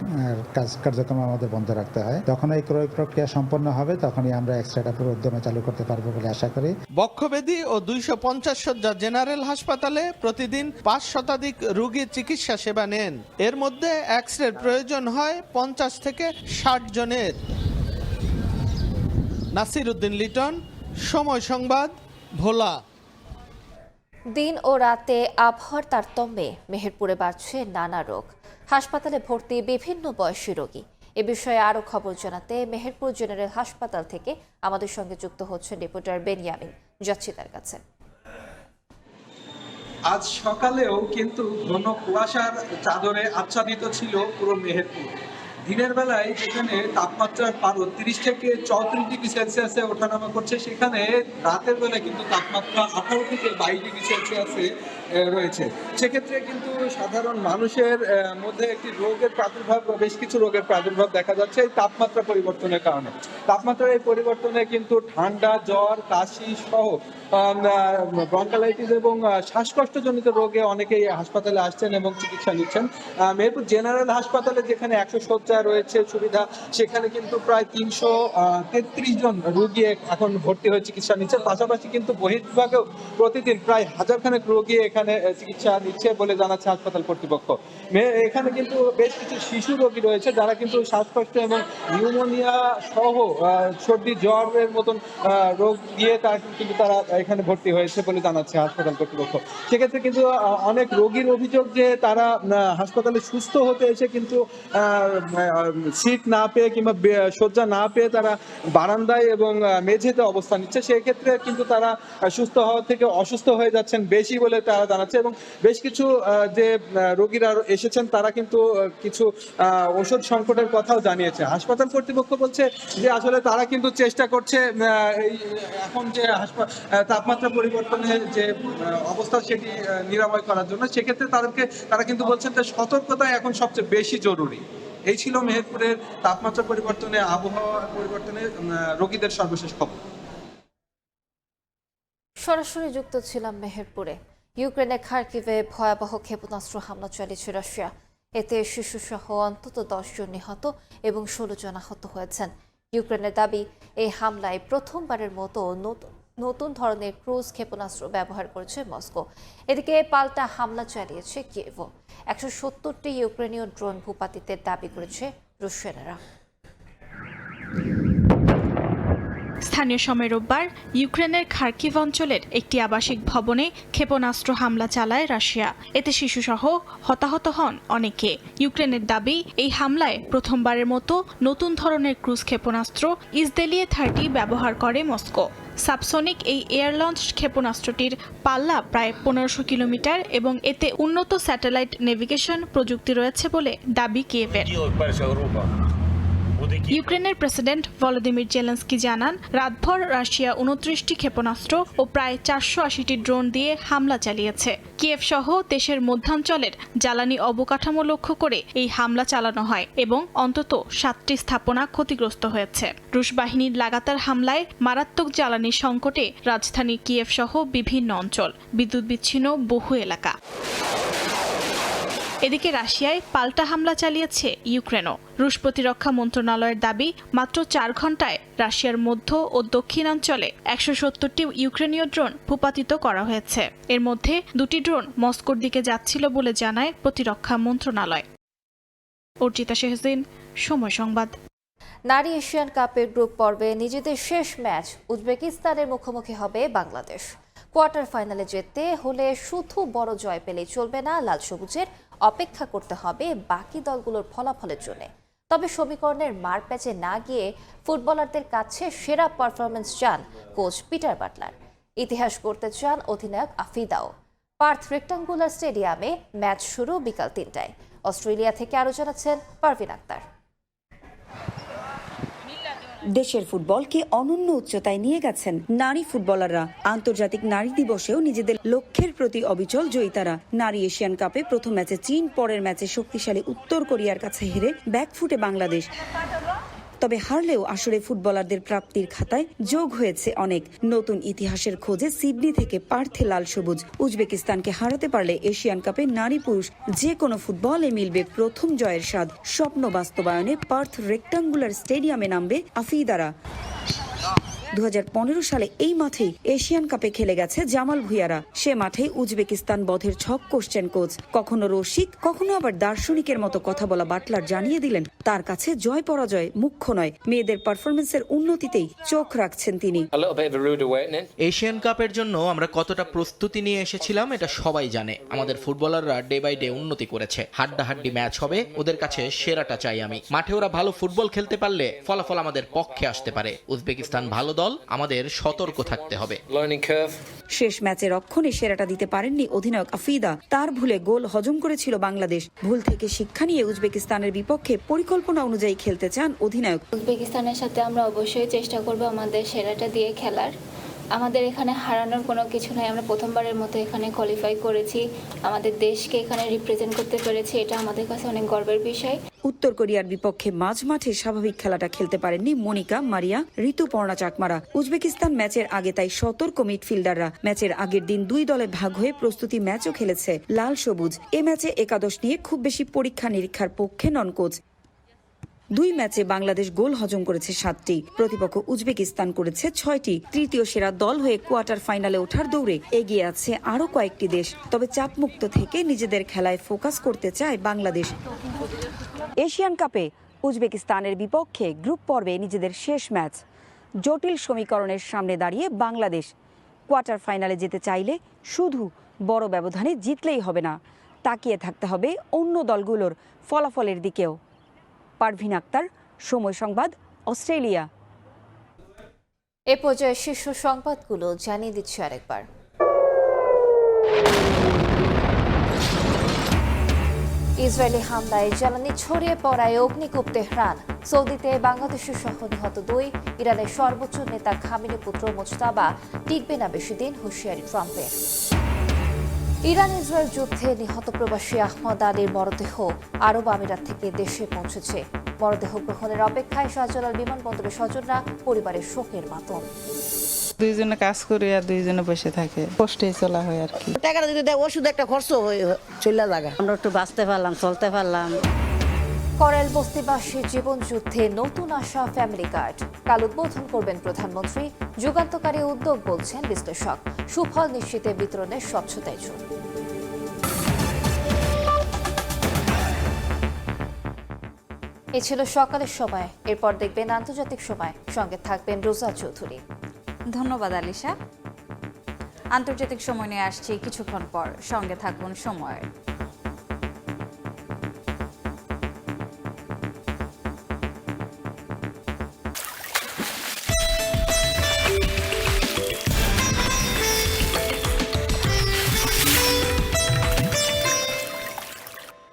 কার্যক্রম আমাদের বন্ধ রাখতে হয়। যখন এই ক্রয় প্রক্রিয়া সম্পন্ন হবে তখনই আমরা এক্স রেটা পুরো উদ্যমে চালু করতে পারবো বলে আশা করি। বক্ষব্যাধি ও 250 শয্যা জেনারেল হাসপাতালে প্রতিদিন 5 শতাধিক রোগী চিকিৎসা সেবা নেন। এর মধ্যে এক্স রের প্রয়োজন হয় 50 থেকে 60 জনের। নাসিরুদ্দিন লিটন, সময় সংবাদ, ভোলা। দিন ও রাতে আবহাওয়ার তারতম্যে মেহেরপুরে বাড়ছে নানা রোগ। হাসপাতালে ভর্তি বিভিন্ন বয়সী রোগী। এ বিষয়ে আরও খবর জানাতে মেহেরপুর জেনারেল হাসপাতাল থেকে আমাদের সঙ্গে যুক্ত হচ্ছেন রিপোর্টার বেনিয়ামিন। যাচ্ছি তার কাছে। আজ সকালেও কিন্তু ঘন কুয়াশার চাদরে আচ্ছাদিত ছিল পুরো মেহেরপুর। দিনের বেলায় যেখানে তাপমাত্রার পারদ 30 থেকে 34 ডিগ্রি সেলসিয়াসে ওঠানামা করছে, সেখানে রাতের বেলায় কিন্তু তাপমাত্রা 18 থেকে 22 ডিগ্রি সেলসিয়াসে রয়েছে। সেক্ষেত্রে কিন্তু সাধারণ মানুষের মধ্যে একটি রোগের প্রাদুর্ভাব, বেশ কিছু রোগের প্রাদুর্ভাব দেখা যাচ্ছে এই তাপমাত্রা পরিবর্তনের কারণে। তাপমাত্রার এই পরিবর্তনে কিন্তু ঠান্ডা, জ্বর, কাশি সহ ব্রঙ্কালাইটিস এবং শ্বাসকষ্টজনিত রোগে অনেকেই হাসপাতালে আসছেন এবং চিকিৎসা নিচ্ছেন। মেহেরপুর জেনারেল হাসপাতালে যেখানে 100 শয্যা রয়েছে সুবিধা, সেখানে কিন্তু প্রায় 333 জন রোগী এখন ভর্তি হয়ে চিকিৎসা নিচ্ছে। পাশাপাশি কিন্তু বহির্বিভাগেও প্রতিদিন প্রায় 1000 খানেক রোগী এখানে চিকিৎসা নিচ্ছে বলে জানাচ্ছে হাসপাতাল কর্তৃপক্ষ। এখানে কিন্তু বেশ কিছু শিশু রোগী রয়েছে যারা কিন্তু শ্বাসকষ্ট এবং নিউমোনিয়া সহ সর্দি জ্বরের মতন রোগ দিয়ে তারা এখানে ভর্তি হয়েছে বলে জানাচ্ছে হাসপাতাল কর্তৃপক্ষ। সেক্ষেত্রে কিন্তু অনেক রোগীর অভিযোগ যে তারা হাসপাতালে সুস্থ হতে এসে কিন্তু সিট না পেয়ে কিংবা শয্যা না পেয়ে তারা বারান্দায় এবং মেঝেতে অবস্থান নিচ্ছে। সেক্ষেত্রে কিন্তু তারা সুস্থ হওয়া থেকে অসুস্থ হয়ে যাচ্ছেন বেশি বলে তারা জানাচ্ছে এবং বেশ কিছু যে রোগীরা এসেছেন তারা কিন্তু কিছু ওষুধ সংকটের কথাও জানিয়েছে। হাসপাতাল কর্তৃপক্ষ বলছে যে আসলে তারা কিন্তু চেষ্টা করছে এখন যে তাপমাত্রা পরিবর্তনের যে অবস্থা সেটি নিরাময় করার জন্য। সেক্ষেত্রে তারা কিন্তু বলছেন যে সতর্কতা এখন সবচেয়ে বেশি জরুরি। এই ছিল মেহেরপুরের তাপমাত্রা পরিবর্তনে, আবহাওয়া পরিবর্তনে রোগীদের সর্বশেষ খবর। সরাসরি যুক্ত ছিলাম মেহেরপুরে। ইউক্রেনের খার্কিভে ভয়াবহ ক্ষেপণাস্ত্র হামলা চালিয়েছে রাশিয়া। এতে শিশুসহ অন্তত 10 জন নিহত এবং 16 জন আহত হয়েছেন। ইউক্রেনের দাবি, এই হামলায় প্রথমবারের মতো নতুন ধরনের ক্রুজ ক্ষেপণাস্ত্র ব্যবহার করেছে মস্কো। এদিকে পাল্টা হামলা চালিয়েছে কিয়েভও। 170টি ইউক্রেনীয় ড্রোন ভূপাতিতের দাবি করেছে রুশ সেনারা। স্থানীয় সময় রোববার ইউক্রেনের খার্কিভ অঞ্চলের একটি আবাসিক ভবনে ক্ষেপণাস্ত্র হামলা চালায় রাশিয়া। এতে শিশুসহ হতাহত হন অনেকে। ইউক্রেনের দাবি, এই হামলায় প্রথমবারের মতো নতুন ধরনের ক্রুজ ক্ষেপণাস্ত্র ইসদেলিয়ে 30 ব্যবহার করে মস্কো। সাবসনিক এই এয়ার লঞ্চ ক্ষেপণাস্ত্রটির পাল্লা প্রায় 1500 কিলোমিটার এবং এতে উন্নত স্যাটেলাইট নেভিগেশন প্রযুক্তি রয়েছে বলে দাবি কিয়েভের। ইউক্রেনের প্রেসিডেন্ট ভলোদিমির জেলেনস্কি জানান, রাতভর রাশিয়া 29টি ক্ষেপণাস্ত্র ও প্রায় 480টি ড্রোন দিয়ে হামলা চালিয়েছে। কিয়েভ সহ দেশের মধ্যাঞ্চলের জ্বালানি অবকাঠামো লক্ষ্য করে এই হামলা চালানো হয় এবং অন্তত 7টি স্থাপনা ক্ষতিগ্রস্ত হয়েছে। রুশ বাহিনীর লাগাতার হামলায় মারাত্মক জ্বালানি সংকটে রাজধানী কিয়েভ সহ বিভিন্ন অঞ্চল, বিদ্যুৎ বিচ্ছিন্ন বহু এলাকা। এদিকে রাশিয়ায় পাল্টা হামলা চালিয়েছে ইউক্রেনও। রুশ প্রতিরক্ষা মন্ত্রণালয়ের দাবি, মাত্র 4 ঘন্টায় রাশিয়ার মধ্য ও দক্ষিণাঞ্চলে 170টি ইউক্রেনীয় ড্রোন ভূপাতিত করা হয়েছে। এর মধ্যে 2টি ড্রোন মস্কোর দিকে যাচ্ছিল বলে জানায় প্রতিরক্ষা মন্ত্রণালয়। অর্চিতা শেহজিন, সময় সংবাদ। নারী এশিয়ান কাপের গ্রুপ পর্বে নিজেদের শেষ ম্যাচ উজবেকিস্তানের মুখোমুখি হবে বাংলাদেশ। কোয়ার্টার ফাইনালে যেতে হলে শুধু বড় জয় পেলেই চলবে না, লাল সবুজের অপেক্ষা করতে হবে বাকি দলগুলোর ফলাফলের জন্য। তবে সমীকরণের মারপ্যাচে না গিয়ে ফুটবলারদের কাছে সেরা পারফরমেন্স চান কোচ পিটার বাটলার। ইতিহাস করতে চান অধিনায়ক আফিদাও। পার্থ রেক্টাঙ্গুলার স্টেডিয়ামে ম্যাচ শুরু বিকাল 3টায়। অস্ট্রেলিয়া থেকে আরও জানাচ্ছেন পারভিন আক্তার। দেশের ফুটবলকে অনন্য উচ্চতায় নিয়ে গেছেন নারী ফুটবলাররা। আন্তর্জাতিক নারী দিবসেও নিজেদের লক্ষ্যের প্রতি অবিচল জয়িতারা। নারী এশিয়ান কাপে প্রথম ম্যাচে চীন, পরের ম্যাচে শক্তিশালী উত্তর কোরিয়ার কাছে হেরে ব্যাকফুটে বাংলাদেশ। তবে হারলেও আসরে ফুটবলারদের প্রাপ্তির খাতায় যোগ হয়েছে অনেক। নতুন ইতিহাসের খোঁজে সিডনি থেকে পার্থে লাল সবুজ। উজবেকিস্তানকে হারাতে পারলে এশিয়ান কাপে নারী পুরুষ যে কোনো ফুটবলে মিলবে প্রথম জয়ের স্বাদ। স্বপ্ন বাস্তবায়নে পার্থ রেক্টাঙ্গুলার স্টেডিয়ামে নামবে আফিদারা। 2015 সালে এই মাঠেই এশিয়ান কাপে খেলে গেছে জামাল ভুঁইয়ারা। সে মাঠেই উজবেকিস্তান বধের ছক কষছেন কোচ। কখনো রসিক, কখনো আবার দার্শনিকের মতো কথা বলা বাটলার জানিয়ে দিলেন, তার কাছে জয় পরাজয় মুখ্য নয়, মেয়েদের পারফরমেন্সের উন্নতিতেই চোখ রাখছেন তিনি। এশিয়ান কাপের জন্য আমরা কতটা প্রস্তুতি নিয়ে এসেছিলাম এটা সবাই জানে। আমাদের ফুটবলাররা ডে বাই ডে উন্নতি করেছে। হাড্ডাহাড্ডি ম্যাচ হবে, ওদের কাছে সেরাটা চাই আমি। মাঠে ওরা ভালো ফুটবল খেলতে পারলে ফলাফল আমাদের পক্ষে আসতে পারে। উজবেকিস্তান ভালো দল, আমাদের সতর্ক থাকতে হবে। শেষ ম্যাচে রক্ষণে সেরাটা দিতে পারেননি অধিনায়ক আফিদা। তার ভুলে গোল হজম করেছিল বাংলাদেশ। ভুল থেকে শিক্ষা নিয়ে উজবেকিস্তানের বিপক্ষে পরিকল্পনা অনুযায়ী খেলতে চান অধিনায়ক। উজবেকিস্তানের সাথে আমরা অবশ্যই চেষ্টা করব আমাদের সেরাটা দিয়ে খেলার। আমাদের এখানে হারানোর কোনো কিছু নাই। আমরা প্রথমবারের মতো এখানে কোয়ালিফাই করেছি, আমাদের দেশকে এখানে রিপ্রেজেন্ট করতে পেরেছি, এটা আমাদের কাছে অনেক গর্বের বিষয়। উত্তর কোরিয়ার বিপক্ষে মাঝ মাঠে স্বাভাবিক খেলাটা খেলতে পারেননি মনিকা, মারিয়া, ঋতুপর্ণা চাকমারা। উজবেকিস্তান ম্যাচের আগে তাই সতর্ক মিডফিল্ডাররা। ম্যাচের আগের দিন 2 দলে ভাগ হয়ে প্রস্তুতি ম্যাচও খেলেছে লাল সবুজ। এ ম্যাচে একাদশ নিয়ে খুব বেশি পরীক্ষা নিরীক্ষার পক্ষে নন কোচ। 2 ম্যাচে বাংলাদেশ গোল হজম করেছে 7টি, প্রতিপক্ষ উজবেকিস্তান করেছে 6টি। তৃতীয় সেরা দল হয়ে কোয়ার্টার ফাইনালে ওঠার দৌড়ে এগিয়ে আছে আরও কয়েকটি দেশ। তবে চাপমুক্ত থেকে নিজেদের খেলায় ফোকাস করতে চায় বাংলাদেশ। এশিয়ান কাপে উজবেকিস্তানের বিপক্ষে গ্রুপ পর্বে নিজেদের শেষ ম্যাচ। জটিল সমীকরণের সামনে দাঁড়িয়ে বাংলাদেশ কোয়ার্টার ফাইনালে যেতে চাইলে শুধু বড় ব্যবধানে জিতলেই হবে না, তাকিয়ে থাকতে হবে অন্য দলগুলোর ফলাফলের দিকেও। পারভিন আক্তার, সময় সংবাদ, অস্ট্রেলিয়া। এ পর্যায়ে শীর্ষ সংবাদগুলো জানিয়ে দিচ্ছি আরেকবার। ইসরায়েলি হামলায় জ্বালানি ছড়িয়ে পড়ায় অগ্নিকূপ তেহরান। সৌদিতে বাংলাদেশের সহ নিহত 2। ইরানের সর্বোচ্চ নেতা খামেনি পুত্র মোজতাবা টিকবে না বেশি দিন, হুঁশিয়ারি ট্রাম্পের। ইরান ইসরায়েল যুদ্ধে নিহত প্রবাসী আহমদ আলীর মরদেহ আরব আমিরাত থেকে দেশে পৌঁছেছে। মরদেহ গ্রহণের অপেক্ষায় শাহজালাল বিমানবন্দরের স্বজনরা, পরিবারের শোকের মাতম। 2 জনে কাজ করে আর 2 জনে বসে থাকে, কষ্টে চলা হয় আর কি। টাকাটা যদি দেয় ওষুধ একটা খরচ হয়ে চলে জায়গা, আমরা একটু বাঁচতে পারলাম, চলতে পারলাম। করেল বস্তিবাসী জীবন যুদ্ধে নতুন আশা ফ্যামিলি কার্ড কাল উদ্বোধন করবেন প্রধানমন্ত্রী। যুগান্তকারী উদ্যোগ বলছেন বিশ্লেষক। সুফল নিশ্চিতে বিতরণের স্বচ্ছতায় জোর। এ ছিল সকালের সময়। এরপর দেখবেন আন্তর্জাতিক সময়, সঙ্গে থাকবেন রোজা চৌধুরী। ধন্যবাদ আলিশা। আন্তর্জাতিক সময় নিয়ে আসছি কিছুক্ষণ পর, সঙ্গে থাকুন সময়।